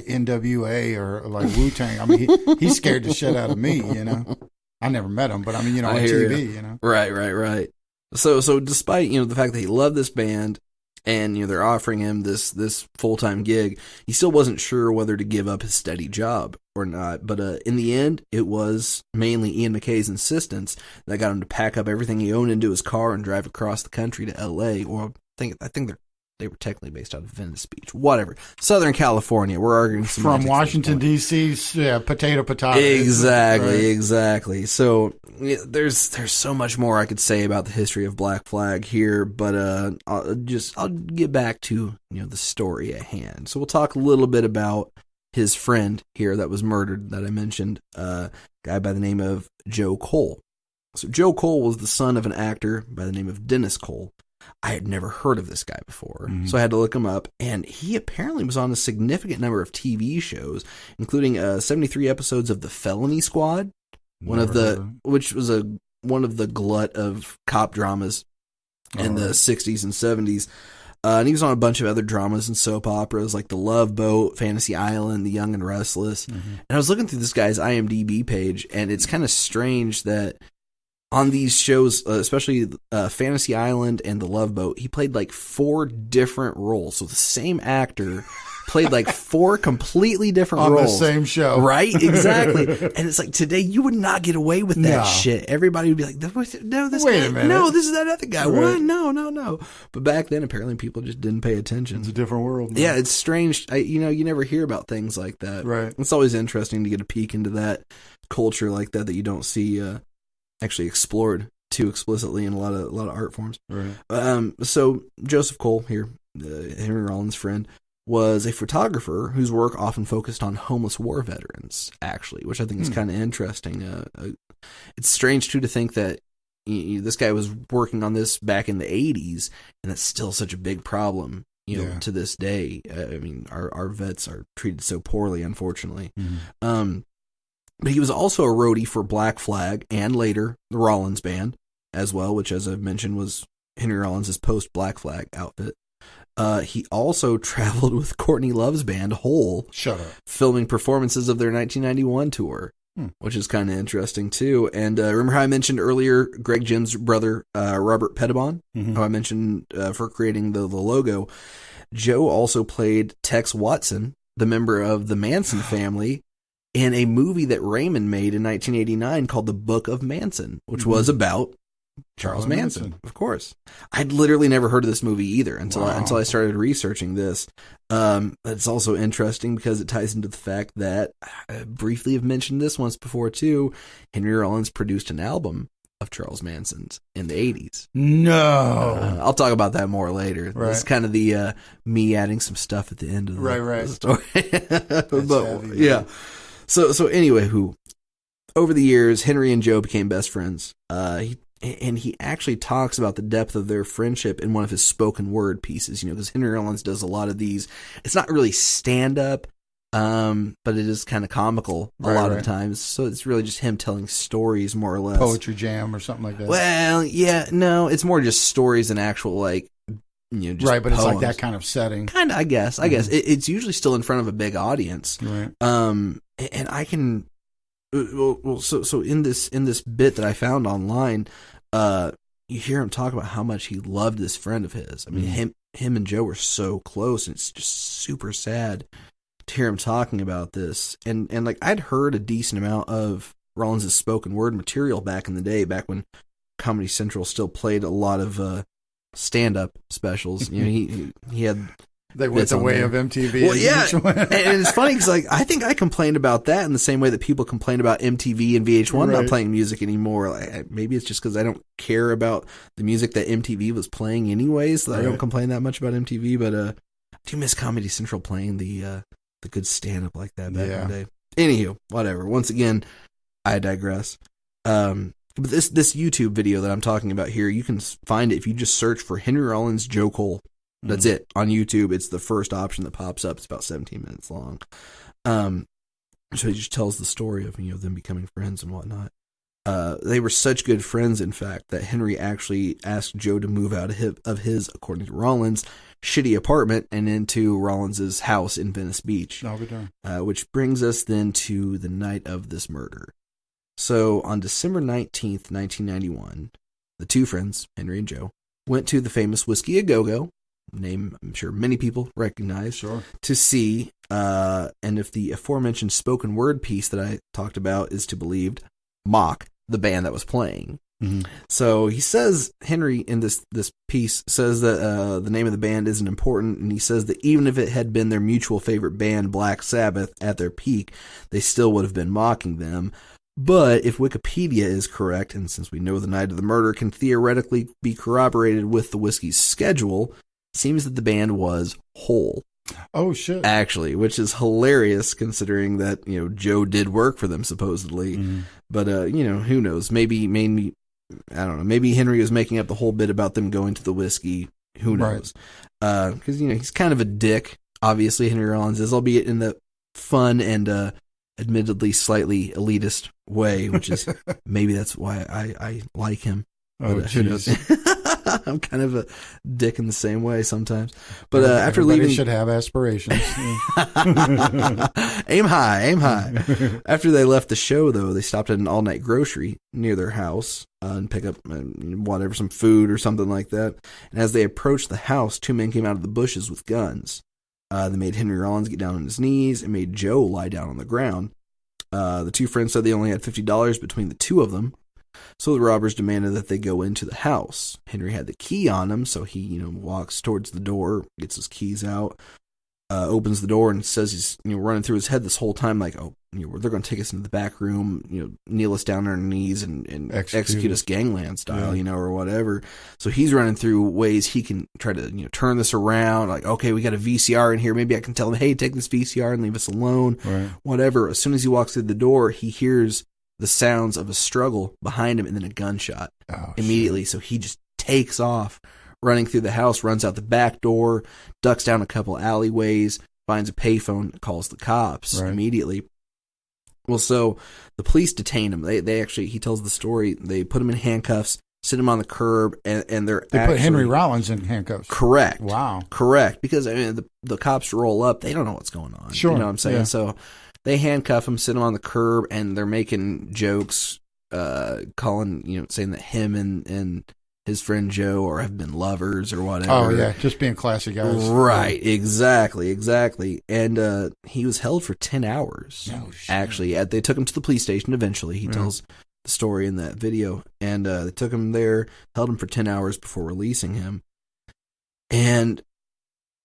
S1: NWA or like Wu-Tang. I mean, he scared the shit out of me. I never met him, but I mean, on TV.
S2: Right. So despite, the fact that he loved this band, And, they're offering him this full-time gig. He still wasn't sure whether to give up his steady job or not. But in the end, it was mainly Ian MacKay's insistence that got him to pack up everything he owned into his car and drive across the country to L.A. Or I think they were technically based out of Venice Beach. Whatever. Southern California. We're arguing
S1: from Washington, D.C., potato.
S2: Exactly. So there's so much more I could say about the history of Black Flag here, but I'll get back to the story at hand. So we'll talk a little bit about his friend here that was murdered that I mentioned, a guy by the name of Joe Cole. So Joe Cole was the son of an actor by the name of Dennis Cole. I had never heard of this guy before, so I had to look him up, and he apparently was on a significant number of TV shows, including 73 episodes of The Felony Squad, which was one of the glut of cop dramas in the 60s and 70s. And he was on a bunch of other dramas and soap operas like The Love Boat, Fantasy Island, The Young and Restless. And I was looking through this guy's IMDb page, and it's kind of strange that on these shows, especially Fantasy Island and The Love Boat, he played like 4 different roles. So the same actor played like 4 completely different roles.
S1: On the same show.
S2: Right? Exactly. And it's like, today you would not get away with that shit. Everybody would be like, no, this
S1: Wait
S2: guy,
S1: a minute.
S2: no, this is that other guy.
S1: Right.
S2: What? No. But back then, apparently people just didn't pay attention.
S1: It's a different world, man.
S2: Yeah, it's strange. You never hear about things like that.
S1: Right.
S2: It's always interesting to get a peek into that culture like that you don't see actually explored too explicitly in a lot of art forms.
S1: Right.
S2: So Joseph Cole here, Henry Rollins' friend, was a photographer whose work often focused on homeless war veterans, actually, which I think is kind of interesting. It's strange, too, to think that this guy was working on this back in the 80s, and that's still such a big problem, to this day. I mean, our vets are treated so poorly, unfortunately. But he was also a roadie for Black Flag and later the Rollins Band as well, which, as I've mentioned, was Henry Rollins' post-Black Flag outfit. He also traveled with Courtney Love's band, Hole.
S1: Shut up.
S2: Filming performances of their 1991 tour, which is kind of interesting, too. And remember how I mentioned earlier Greg Jim's brother, Robert Pettibon, how I mentioned for creating the logo? Joe also played Tex Watson, the member of the Manson family, in a movie that Raymond made in 1989 called The Book of Manson, which was about Charles Manson, of course. I'd literally never heard of this movie either until I started researching this. It's also interesting because it ties into the fact that I briefly have mentioned this once before too. Henry Rollins produced an album of Charles Manson's in the 80s.
S1: No.
S2: I'll talk about that more later.
S1: Right.
S2: This is kind of the me adding some stuff at the end of the story. But, yeah. So anyway, over the years, Henry and Joe became best friends. He actually talks about the depth of their friendship in one of his spoken word pieces, because Henry Rollins does a lot of these. It's not really stand up, but it is kind of comical a lot of times. So it's really just him telling stories, more or less.
S1: Poetry jam or something like that.
S2: Well, yeah, no, it's more just stories than actual just
S1: right, but
S2: poems.
S1: It's like that kind of setting.
S2: Kind of, I guess. It's usually still in front of a big audience.
S1: Right.
S2: And I can. So in this bit that I found online, you hear him talk about how much he loved this friend of his. I mean, him and Joe were so close, and it's just super sad to hear him talking about this. And I'd heard a decent amount of Rollins' spoken word material back in the day, back when Comedy Central still played a lot of stand-up specials. He had.
S1: They went the way of MTV.
S2: Well, yeah, and it's funny because I think I complained about that in the same way that people complain about MTV and VH1 not playing music anymore. Maybe it's just because I don't care about the music that MTV was playing anyways, so I don't complain that much about MTV. But I do miss Comedy Central playing the good stand up like that back in the day. Anywho, whatever. Once again, I digress. But this YouTube video that I'm talking about here, you can find it if you just search for Henry Rollins, Joe Cole. That's it. On YouTube, it's the first option that pops up. It's about 17 minutes long. So he just tells the story of them becoming friends and whatnot. They were such good friends, in fact, that Henry actually asked Joe to move out of his, according to Rollins, shitty apartment and into Rollins' house in Venice Beach. Which brings us then to the night of this murder. So on December 19th, 1991, the two friends, Henry and Joe, went to the famous Whiskey A Go-Go name I'm sure many people recognize,
S1: Sure.
S2: to see, and if the aforementioned spoken word piece that I talked about is to be believed, mock the band that was playing.
S1: Mm-hmm.
S2: So he says, Henry in this piece says that the name of the band isn't important, and he says that even if it had been their mutual favorite band, Black Sabbath, at their peak, they still would have been mocking them. But if Wikipedia is correct, and since we know the night of the murder can theoretically be corroborated with the whiskey's schedule, it seems that the band was whole.
S1: Oh, shit.
S2: Actually, which is hilarious considering that, Joe did work for them supposedly.
S1: Mm-hmm.
S2: But, who knows? Maybe I don't know. Maybe Henry was making up the whole bit about them going to the whiskey. Who knows? Because, he's kind of a dick. Obviously, Henry Rollins is, albeit in the fun and admittedly slightly elitist way, which is maybe that's why I like him.
S1: Oh,
S2: who knows? I'm kind of a dick in the same way sometimes. But after
S1: Everybody
S2: leaving,
S1: should have aspirations.
S2: aim high. After they left the show, though, they stopped at an all-night grocery near their house and pick up whatever, some food or something like that. And as they approached the house, two men came out of the bushes with guns. They made Henry Rollins get down on his knees and made Joe lie down on the ground. The two friends said they only had $50 between the two of them. So the robbers demanded that they go into the house. Henry had the key on him, so he, walks towards the door, gets his keys out, opens the door, and says he's, running through his head this whole time, like, they're going to take us into the back room, kneel us down on our knees and execute us gangland style, or whatever. So he's running through ways he can try to, turn this around, like, okay, we got a VCR in here, maybe I can tell him, hey, take this VCR and leave us alone, whatever. As soon as he walks through the door, he hears the sounds of a struggle behind him and then a gunshot immediately. Shit. So he just takes off, running through the house, runs out the back door, ducks down a couple alleyways, finds a payphone, calls the cops immediately. Well, so the police detain him. They actually, he tells the story, they put him in handcuffs, sit him on the curb, and they
S1: put Henry Rollins in handcuffs.
S2: Correct.
S1: Wow.
S2: Correct. Because the cops roll up, they don't know what's going on.
S1: Sure.
S2: You know what I'm saying?
S1: Yeah.
S2: So they handcuff him, sit him on the curb, and they're making jokes, calling, saying that him and his friend Joe have been lovers or whatever.
S1: Oh, yeah, just being classy guys.
S2: Right, exactly. And he was held for 10 hours.
S1: Oh, shit.
S2: Actually, they took him to the police station eventually. He tells the story in that video. And they took him there, held him for 10 hours before releasing him. And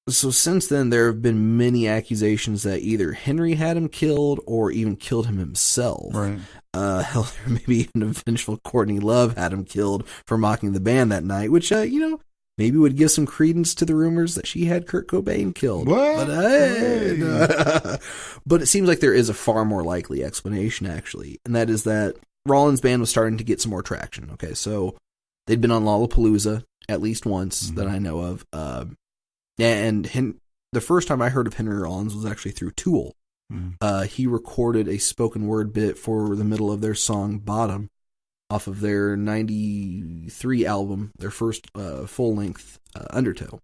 S2: so since then, there have been many accusations that either Henry had him killed or even killed him himself.
S1: Right.
S2: Hell, maybe even a vengeful Courtney Love had him killed for mocking the band that night, which, maybe would give some credence to the rumors that she had Kurt Cobain killed.
S1: What?
S2: But, but it seems like there is a far more likely explanation, actually, and that is that Rollins' band was starting to get some more traction. Okay, so they'd been on Lollapalooza at least once that I know of. And the first time I heard of Henry Rollins was actually through Tool. He recorded a spoken word bit for the middle of their song Bottom off of their 93 album, their first full-length Undertow.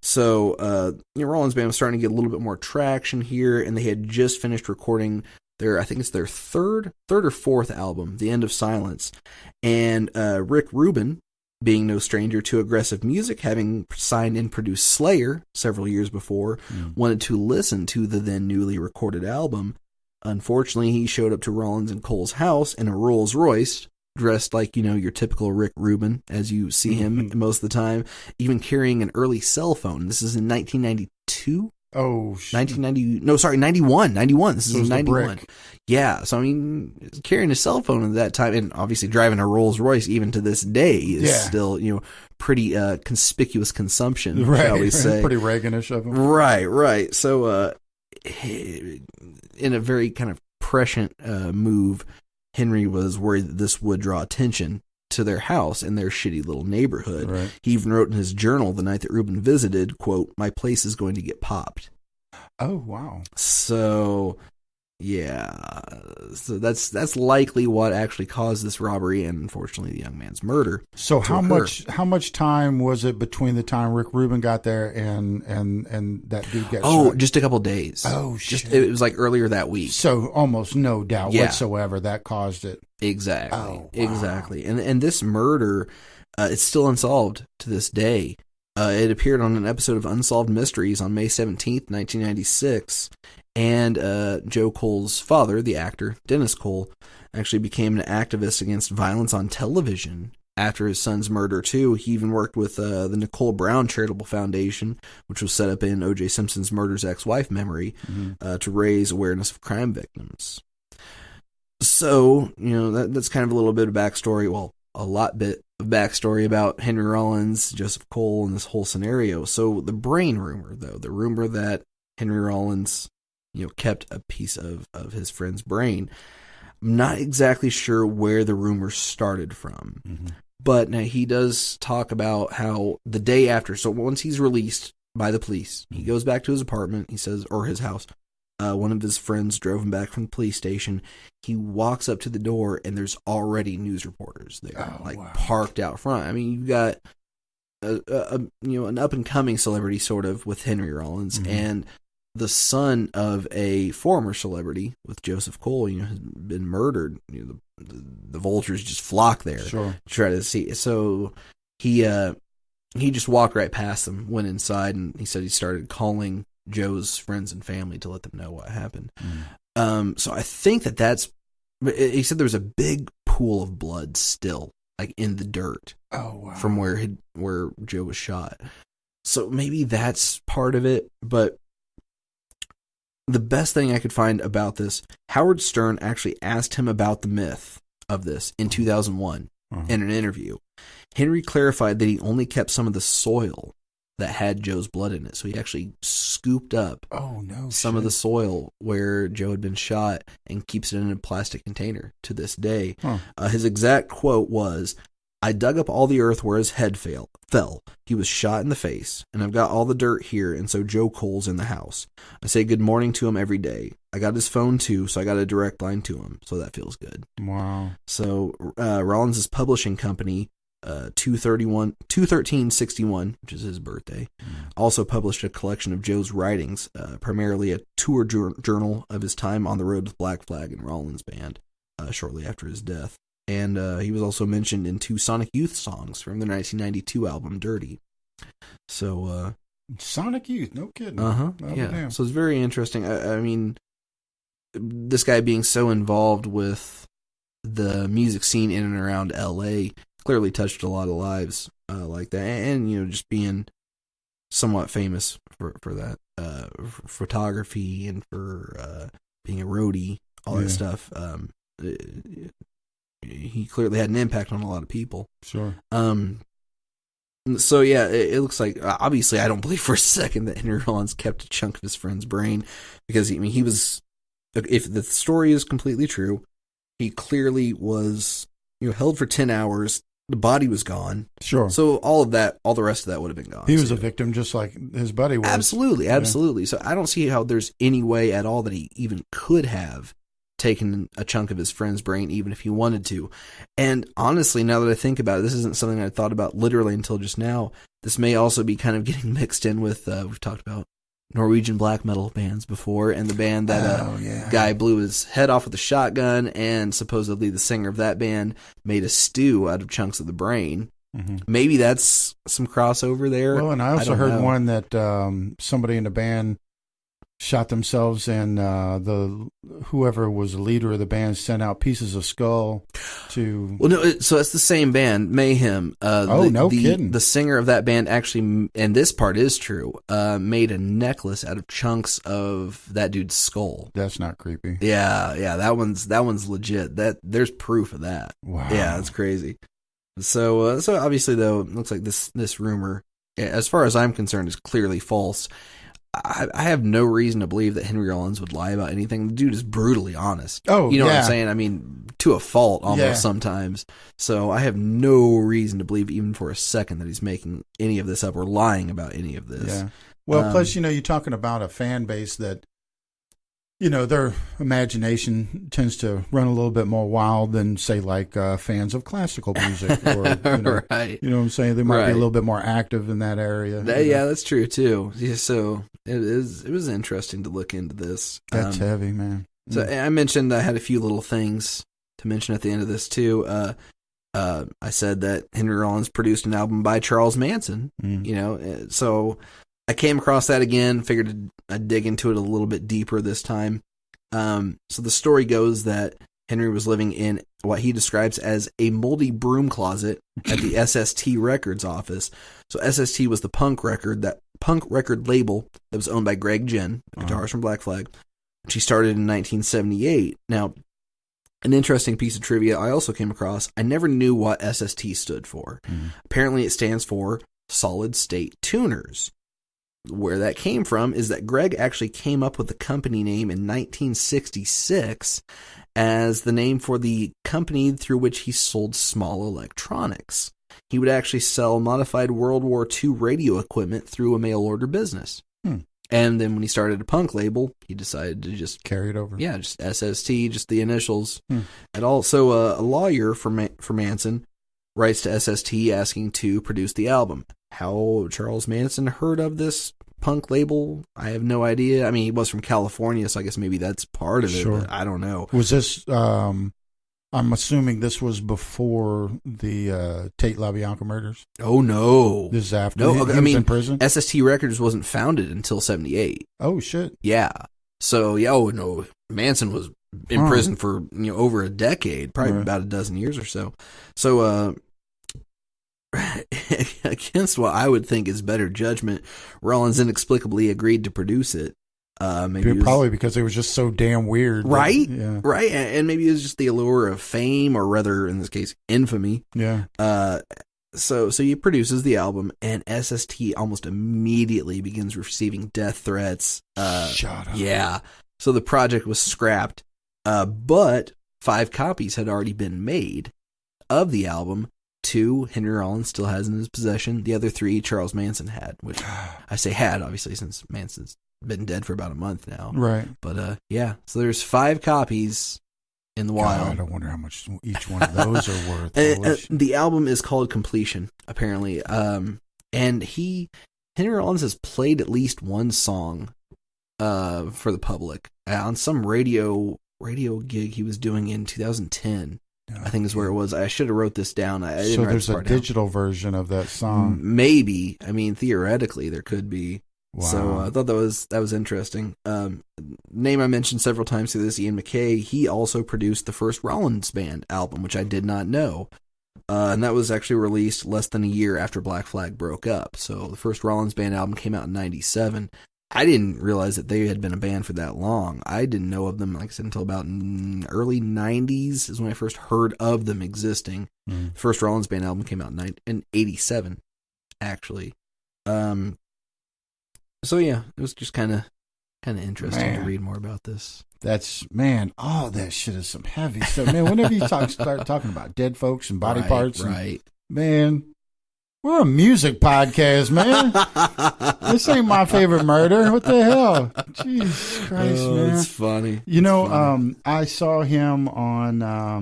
S2: So Rollins' band was starting to get a little bit more traction here, and they had just finished recording I think it's their third or fourth album, The End of Silence. And Rick Rubin, being no stranger to aggressive music, having signed and produced Slayer several years before, wanted to listen to the then newly recorded album. Unfortunately, he showed up to Rollins and Cole's house in a Rolls Royce, dressed like, your typical Rick Rubin, as you see him most of the time, even carrying an early cell phone. This is in 1992?
S1: Oh, shit.
S2: 91. This is in 91.
S1: Brick.
S2: Yeah, so carrying a cell phone at that time, and obviously driving a Rolls Royce even to this day is still, pretty conspicuous consumption, shall we say.
S1: Pretty Reaganish of him.
S2: Right. So, in a very kind of prescient move, Henry was worried that this would draw attention to their house in their shitty little neighborhood.
S1: Right.
S2: He even wrote in his journal the night that Rubin visited, quote, "My place is going to get popped."
S1: Oh, wow.
S2: So, yeah. So that's likely what actually caused this robbery and, unfortunately, the young man's murder.
S1: So how much time was it between the time Rick Rubin got there and that dude got shot?
S2: Just a couple days.
S1: Oh, shit.
S2: It was like earlier that week.
S1: So almost no doubt whatsoever that caused it.
S2: Exactly.
S1: Oh, wow.
S2: Exactly. And this murder, it's still unsolved to this day. It appeared on an episode of Unsolved Mysteries on May 17th, 1996, and Joe Cole's father, the actor, Dennis Cole, actually became an activist against violence on television after his son's murder, too. He even worked with the Nicole Brown Charitable Foundation, which was set up in O.J. Simpson's murder's ex-wife memory, to raise awareness of crime victims. So, that's kind of a little bit of backstory, well, a lot bit of backstory about Henry Rollins, Joseph Cole, and this whole scenario. So the brain rumor, though, the rumor that Henry Rollins, kept a piece of his friend's brain, I'm not exactly sure where the rumor started from. But now he does talk about how the day after, so once he's released by the police, he goes back to his apartment, he says, or his house. One of his friends drove him back from the police station. He walks up to the door, and there's already news reporters there, parked out front. I mean, you've got an up and coming celebrity, sort of, with Henry Rollins, and the son of a former celebrity with Joseph Cole, has been murdered. The vultures just flock there to try to see. So he just walked right past them, went inside, and he said he started calling Joe's friends and family to let them know what happened. So I think that's. He said there was a big pool of blood still, like in the dirt, from where Joe was shot. So maybe that's part of it. But the best thing I could find about this, Howard Stern actually asked him about the myth of this in 2001 in an interview. Henry clarified that he only kept some of the soil that had Joe's blood in it. So he actually scooped up some of the soil where Joe had been shot and keeps it in a plastic container to this day. His exact quote was, "I dug up all the earth where his head fell. He was shot in the face, and I've got all the dirt here, and so Joe Cole's in the house. I say good morning to him every day. I got his phone too, so I got a direct line to him, so that feels good."
S1: Wow.
S2: So Rollins' publishing company, 21361, which is his birthday, also published a collection of Joe's writings, primarily a tour journal of his time on the road with Black Flag and Rollins Band, shortly after his death. And he was also mentioned in 2 Sonic Youth songs from the 1992 album Dirty. So
S1: Sonic Youth, no kidding.
S2: Yeah. So it's very interesting. I mean, this guy being so involved with the music scene in and around LA clearly touched a lot of lives like that, and just being somewhat famous for that photography and for being a roadie, all that stuff. He clearly had an impact on a lot of people. Sure. So yeah, it looks like, obviously I don't believe for a second that Henry Rollins kept a chunk of his friend's brain, because he was, if the story is completely true, he clearly was held for 10 hours. The body was gone. Sure. So all the rest of that would have been gone.
S1: He was a victim just like his buddy was.
S2: Absolutely. So I don't see how there's any way at all that he even could have taken a chunk of his friend's brain, even if he wanted to. And honestly, now that I think about it, this isn't something I thought about literally until just now. This may also be kind of getting mixed in with, we've talked about Norwegian black metal bands before, and the band that guy blew his head off with a shotgun, and supposedly the singer of that band made a stew out of chunks of the brain. Maybe that's some crossover there.
S1: Well, and I also heard one that somebody in the band shot themselves, and whoever was the leader of the band sent out pieces of skull to.
S2: Well, no, so it's the same band, Mayhem.
S1: No kidding.
S2: The singer of that band actually, and this part is true, made a necklace out of chunks of that dude's skull.
S1: That's not creepy.
S2: Yeah, that one's legit. There's proof of that.
S1: Wow.
S2: Yeah, it's crazy. So obviously though, it looks like this rumor, as far as I'm concerned, is clearly false. I have no reason to believe that Henry Rollins would lie about anything. The dude is brutally honest.
S1: Oh,
S2: you know what I'm saying? I mean, to a fault almost sometimes. So I have no reason to believe even for a second that he's making any of this up or lying about any of this.
S1: Yeah. Well, plus, you're talking about a fan base that, their imagination tends to run a little bit more wild than, say, like fans of classical music. Or,
S2: right.
S1: You know what I'm saying? They might be a little bit more active in that area.
S2: Yeah, that's true, too. Yeah, so it was interesting to look into this.
S1: That's heavy, man.
S2: So I mentioned I had a few little things to mention at the end of this, too. I said that Henry Rollins produced an album by Charles Manson, so I came across that again, figured I'd dig into it a little bit deeper this time. So the story goes that Henry was living in what he describes as a moldy broom closet at the SST Records office. So SST was the punk record label that was owned by Greg Ginn, a guitarist from Black Flag. She started in 1978. Now, an interesting piece of trivia I also came across, I never knew what SST stood for. Apparently it stands for Solid State Tuners. Where that came from is that Greg actually came up with the company name in 1966 as the name for the company through which he sold small electronics. He would actually sell modified World War II radio equipment through a mail order business. And then when he started a punk label, he decided to just
S1: carry it over.
S2: Yeah, just SST, just the initials. And also a lawyer for Manson writes to SST asking to produce the album. How Charles Manson heard of this punk label, I have no idea. I mean, he was from California, so I guess maybe that's part of it, but I don't know.
S1: Was this, I'm assuming this was before the Tate LaBianca murders?
S2: Oh, no.
S1: This is after
S2: he
S1: was in prison?
S2: SST Records wasn't founded until 78.
S1: Oh, shit.
S2: Yeah. So, no, Manson was in prison for over a decade, probably about a dozen years or so. So, against what I would think is better judgment, Rollins inexplicably agreed to produce it.
S1: Probably because it was just so damn weird.
S2: Right?
S1: Yeah.
S2: Right. And maybe it was just the allure of fame, or rather, in this case, infamy.
S1: Yeah.
S2: So he produces the album, and SST almost immediately begins receiving death threats.
S1: Shut up.
S2: Yeah. So the project was scrapped, but 5 copies had already been made of the album. 2 Henry Rollins still has in his possession. The other 3 Charles Manson had, which I say had, obviously, since Manson's been dead for about a month now.
S1: Right.
S2: But so there's 5 copies in the wild.
S1: I wonder how much each one of those are worth.
S2: The album is called Completion, apparently. And Henry Rollins has played at least one song for the public on some radio gig he was doing in 2010. I think is where it was. I should have wrote this down. I didn't
S1: so
S2: write
S1: there's
S2: this
S1: a
S2: part
S1: digital version of that song.
S2: Maybe. I mean, theoretically, there could be.
S1: Wow.
S2: So I thought that was interesting. Name I mentioned several times through this, Ian MacKaye. He also produced the first Rollins Band album, which I did not know. And that was actually released less than a year after Black Flag broke up. So the first Rollins Band album came out in 97. I didn't realize that they had been a band for that long. I didn't know of them, like I said, until about early 90s is when I first heard of them existing. The first Rollins Band album came out in 87, actually. So yeah, it was just kind of interesting to read more about this.
S1: All that shit is some heavy stuff. Man, whenever you start talking about dead folks and body parts, man, we're a music podcast, man. This ain't my favorite murder. What the hell? Jesus Christ, man.
S2: It's funny.
S1: I saw him on, I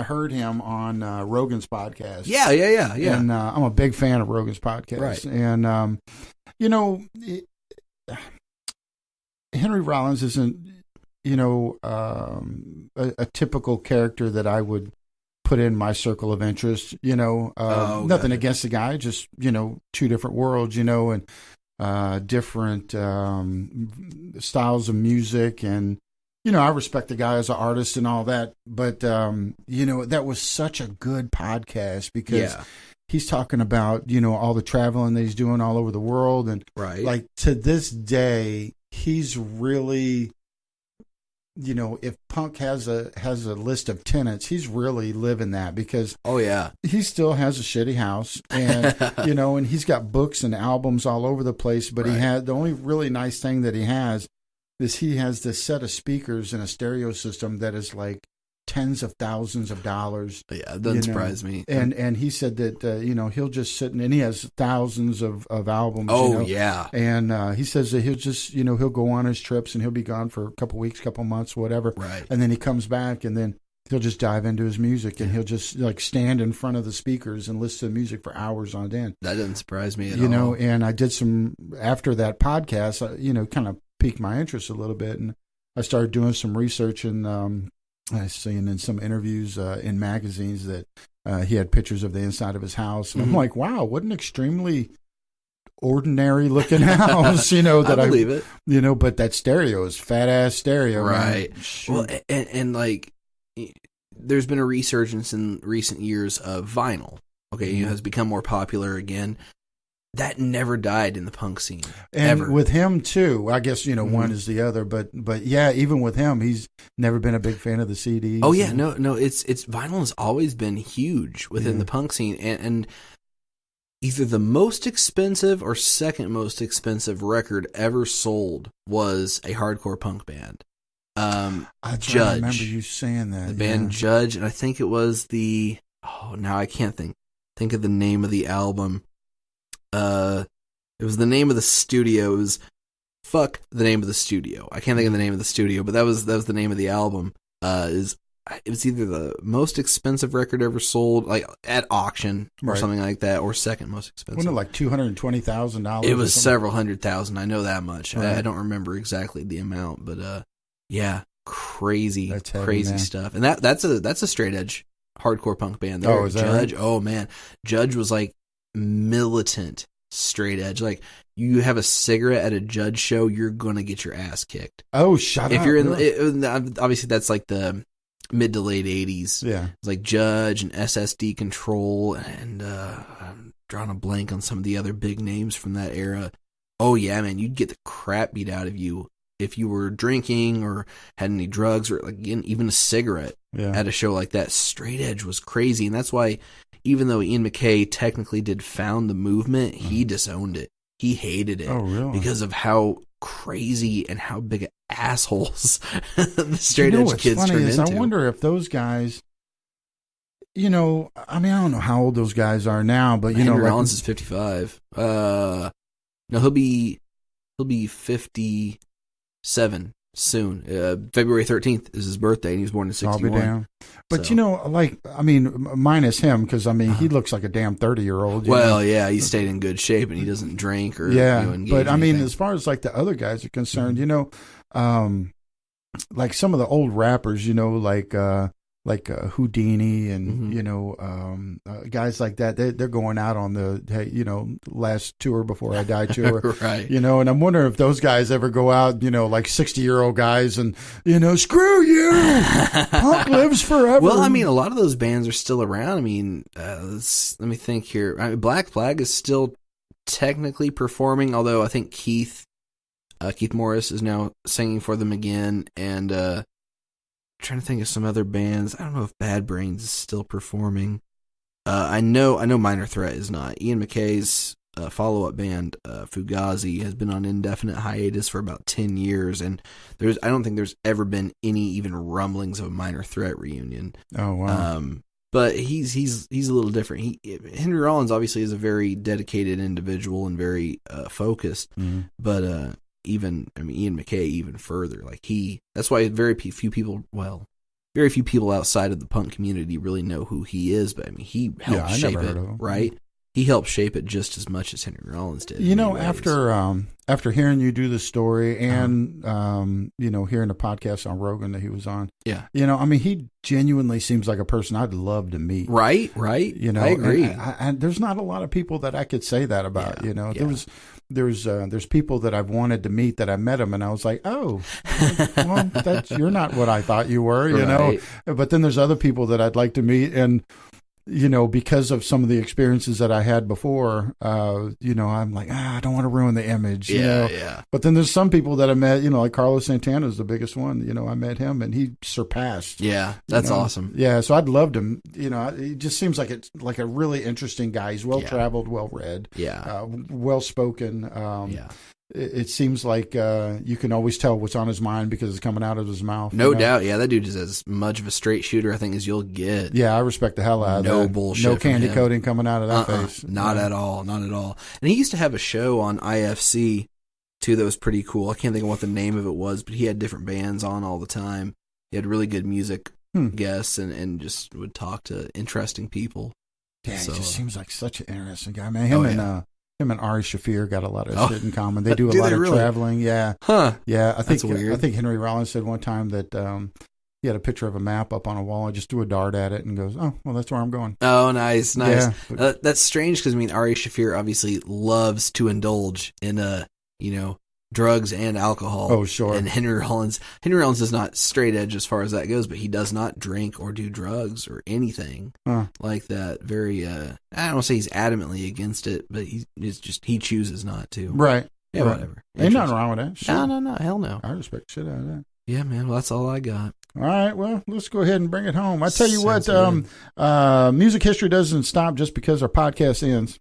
S1: heard him on Rogan's podcast.
S2: Yeah.
S1: And I'm a big fan of Rogan's podcast.
S2: Right.
S1: And, Henry Rollins isn't, a typical character that I would put in my circle of interest, nothing against the guy, just, 2 different worlds, and different styles of music. And, I respect the guy as an artist and all that. But, that was such a good podcast because he's talking about, all the traveling that he's doing all over the world. And like to this day, he's really, if punk has a list of tenants, he's really living that because he still has a shitty house and and he's got books and albums all over the place. But he had the only really nice thing that he has is he has this set of speakers and a stereo system that is like tens of thousands of dollars.
S2: Yeah, it doesn't surprise me.
S1: And he said that he'll just sit and he has thousands of albums. And he says that he'll just he'll go on his trips and he'll be gone for a couple weeks, couple months, whatever.
S2: Right.
S1: And then he comes back and then he'll just dive into his music and he'll just like stand in front of the speakers and listen to music for hours on end.
S2: That doesn't surprise me at all.
S1: And I did after that podcast, kind of piqued my interest a little bit, and I started doing some research and I seen in some interviews in magazines that he had pictures of the inside of his house, and
S2: Mm-hmm.
S1: I'm like, wow, what an extremely ordinary looking house, that
S2: I believe it.
S1: But that stereo is fat ass stereo,
S2: Right.
S1: man. Shoot.
S2: Well, and like, there's been a resurgence in recent years of vinyl. Okay, it has become more popular again. That never died in the punk scene.
S1: And
S2: ever.
S1: with him too, I guess one is the other, but yeah, even with him, he's never been a big fan of the CDs.
S2: Oh yeah, no, it's vinyl has always been huge within the punk scene, and either the most expensive or second most expensive record ever sold was a hardcore punk band. Judge.
S1: I remember you saying that.
S2: The band Judge, and I think it was now I can't think of the name of the album. It was the name of the studio. It was the name of the studio. I can't think of the name of the studio, but that was the name of the album. It was either the most expensive record ever sold, like at auction or something like that, or second most expensive.
S1: Wasn't it like $220,000?
S2: It was several $100,000. I know that much.
S1: Right.
S2: I don't remember exactly the amount, but yeah, crazy
S1: heavy, man.
S2: stuff. And that's a straight edge hardcore punk band. There.
S1: Oh, is that
S2: Judge?
S1: right?
S2: Oh man, Judge was like militant straight edge. Like, you have a cigarette at a Judge show, you're gonna get your ass kicked.
S1: Oh, shut up!
S2: If you're obviously that's like the mid to late 80s.
S1: Yeah,
S2: it's like Judge and SSD Control, and I'm drawing a blank on some of the other big names from that era. Oh yeah, man, you'd get the crap beat out of you if you were drinking or had any drugs or like even a cigarette at a show like that. Straight edge was crazy, and that's why even though Ian MacKaye technically did found the movement, he disowned it. He hated it.
S1: Oh, really?
S2: Because of how crazy and how big assholes the straight edge kids
S1: funny
S2: turned
S1: is
S2: into.
S1: I wonder if those guys, I don't know how old those guys are now, but
S2: Henry Rollins is 55. No, he'll be 57 soon. February 13th is his birthday, and he was born in 61.
S1: I'll be damned. But minus him, because he looks like a damn 30-year-old.
S2: Well, yeah, he stayed in good shape, and he doesn't drink or engage
S1: but
S2: anything.
S1: as far as like the other guys are concerned, like some of the old rappers, like Houdini and guys like that, they're going out on the last tour before I die tour,
S2: right?
S1: And I'm wondering if those guys ever go out, like 60-year-old guys, and screw you, punk lives forever.
S2: Well, a lot of those bands are still around. Let me think here. Black Flag is still technically performing, although I think Keith Morris is now singing for them again, and trying to think of some other bands. I don't know if Bad Brains is still performing. I know Minor Threat is not. Ian MacKaye's follow-up band, Fugazi, has been on indefinite hiatus for about 10 years, and I don't think there's ever been any even rumblings of a Minor Threat reunion. Oh wow. But he's a little different. Henry Rollins obviously is a very dedicated individual and very focused, but Ian MacKaye even further. That's why very few people outside of the punk community really know who he is. But he helped shape it, right? He helped shape it just as much as Henry Rollins did. After hearing you do the story and hearing the podcast on Rogan that he was on,
S1: he genuinely seems like a person I'd love to meet.
S2: Right. I agree.
S1: And there's not a lot of people that I could say that about. There's people that I've wanted to meet that I met them and I was like, oh, well, you're not what I thought you were,
S2: Right.
S1: But then there's other people that I'd like to meet, and because of some of the experiences that I had before, I'm like, I don't want to ruin the image,
S2: Yeah.
S1: But then there's some people that I met, like Carlos Santana is the biggest one. I met him and he surpassed.
S2: Yeah, that's awesome.
S1: Yeah, so I'd love to, he just seems like it's like a really interesting guy. He's well-traveled, well-read, well-spoken. It seems like you can always tell what's on his mind because it's coming out of his mouth.
S2: No doubt. Yeah, that dude is as much of a straight shooter, I think, as you'll get.
S1: Yeah, I respect the hell out of that.
S2: No bullshit.
S1: No candy coating coming out of that face.
S2: Not at all. Not at all. And he used to have a show on IFC, too, that was pretty cool. I can't think of what the name of it was, but he had different bands on all the time. He had really good music guests and just would talk to interesting people.
S1: Yeah, he just seems like such an interesting guy, man. Him and Ari Shaffir got a lot of shit in common. They do a lot of traveling. Yeah.
S2: Huh.
S1: Yeah. I think
S2: That's weird.
S1: I think Henry Rollins said one time that he had a picture of a map up on a wall. I just threw a dart at it and goes, oh, well, that's where I'm going.
S2: Oh, nice.
S1: Yeah.
S2: That's strange because, I mean, Ari Shaffir obviously loves to indulge in, drugs and alcohol.
S1: Oh, sure.
S2: And Henry Rollins is not straight edge as far as that goes, but he does not drink or do drugs or anything like that. Very, I don't want to say he's adamantly against it, but he chooses not to.
S1: Right.
S2: Yeah,
S1: right.
S2: whatever.
S1: Ain't nothing wrong with that. Sure.
S2: No, hell no.
S1: I respect shit out of that.
S2: Yeah, man. Well, that's all I got.
S1: All right, well, let's go ahead and bring it home. I tell you
S2: Sounds
S1: what, music history doesn't stop just because our podcast ends.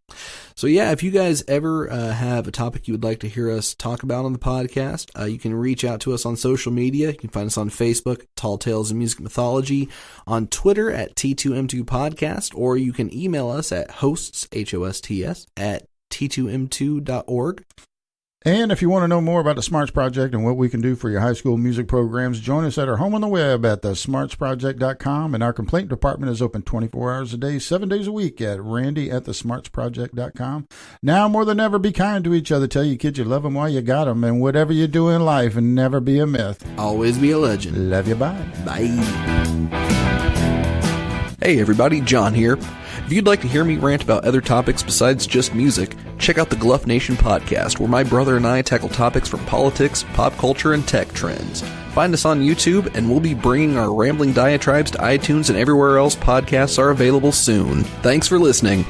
S2: So, yeah, if you guys ever have a topic you would like to hear us talk about on the podcast, you can reach out to us on social media. You can find us on Facebook, Tall Tales of Music Mythology, on Twitter at T2M2 Podcast, or you can email us at hosts, HOSTS, at T2M2.org.
S1: And if you want to know more about the Smarts Project and what we can do for your high school music programs, join us at our home on the web at thesmartsproject.com. And our complaint department is open 24 hours a day, 7 days a week at randy@thesmartsproject.com. Now more than ever, be kind to each other. Tell your kids you love them while you got them. And whatever you do in life, and never be a myth.
S2: Always be a legend.
S1: Love you. Bye.
S2: Bye. Hey everybody, John here. If you'd like to hear me rant about other topics besides just music, check out the Gluff Nation podcast, where my brother and I tackle topics from politics, pop culture, and tech trends. Find us on YouTube, and we'll be bringing our rambling diatribes to iTunes and everywhere else podcasts are available soon. Thanks for listening.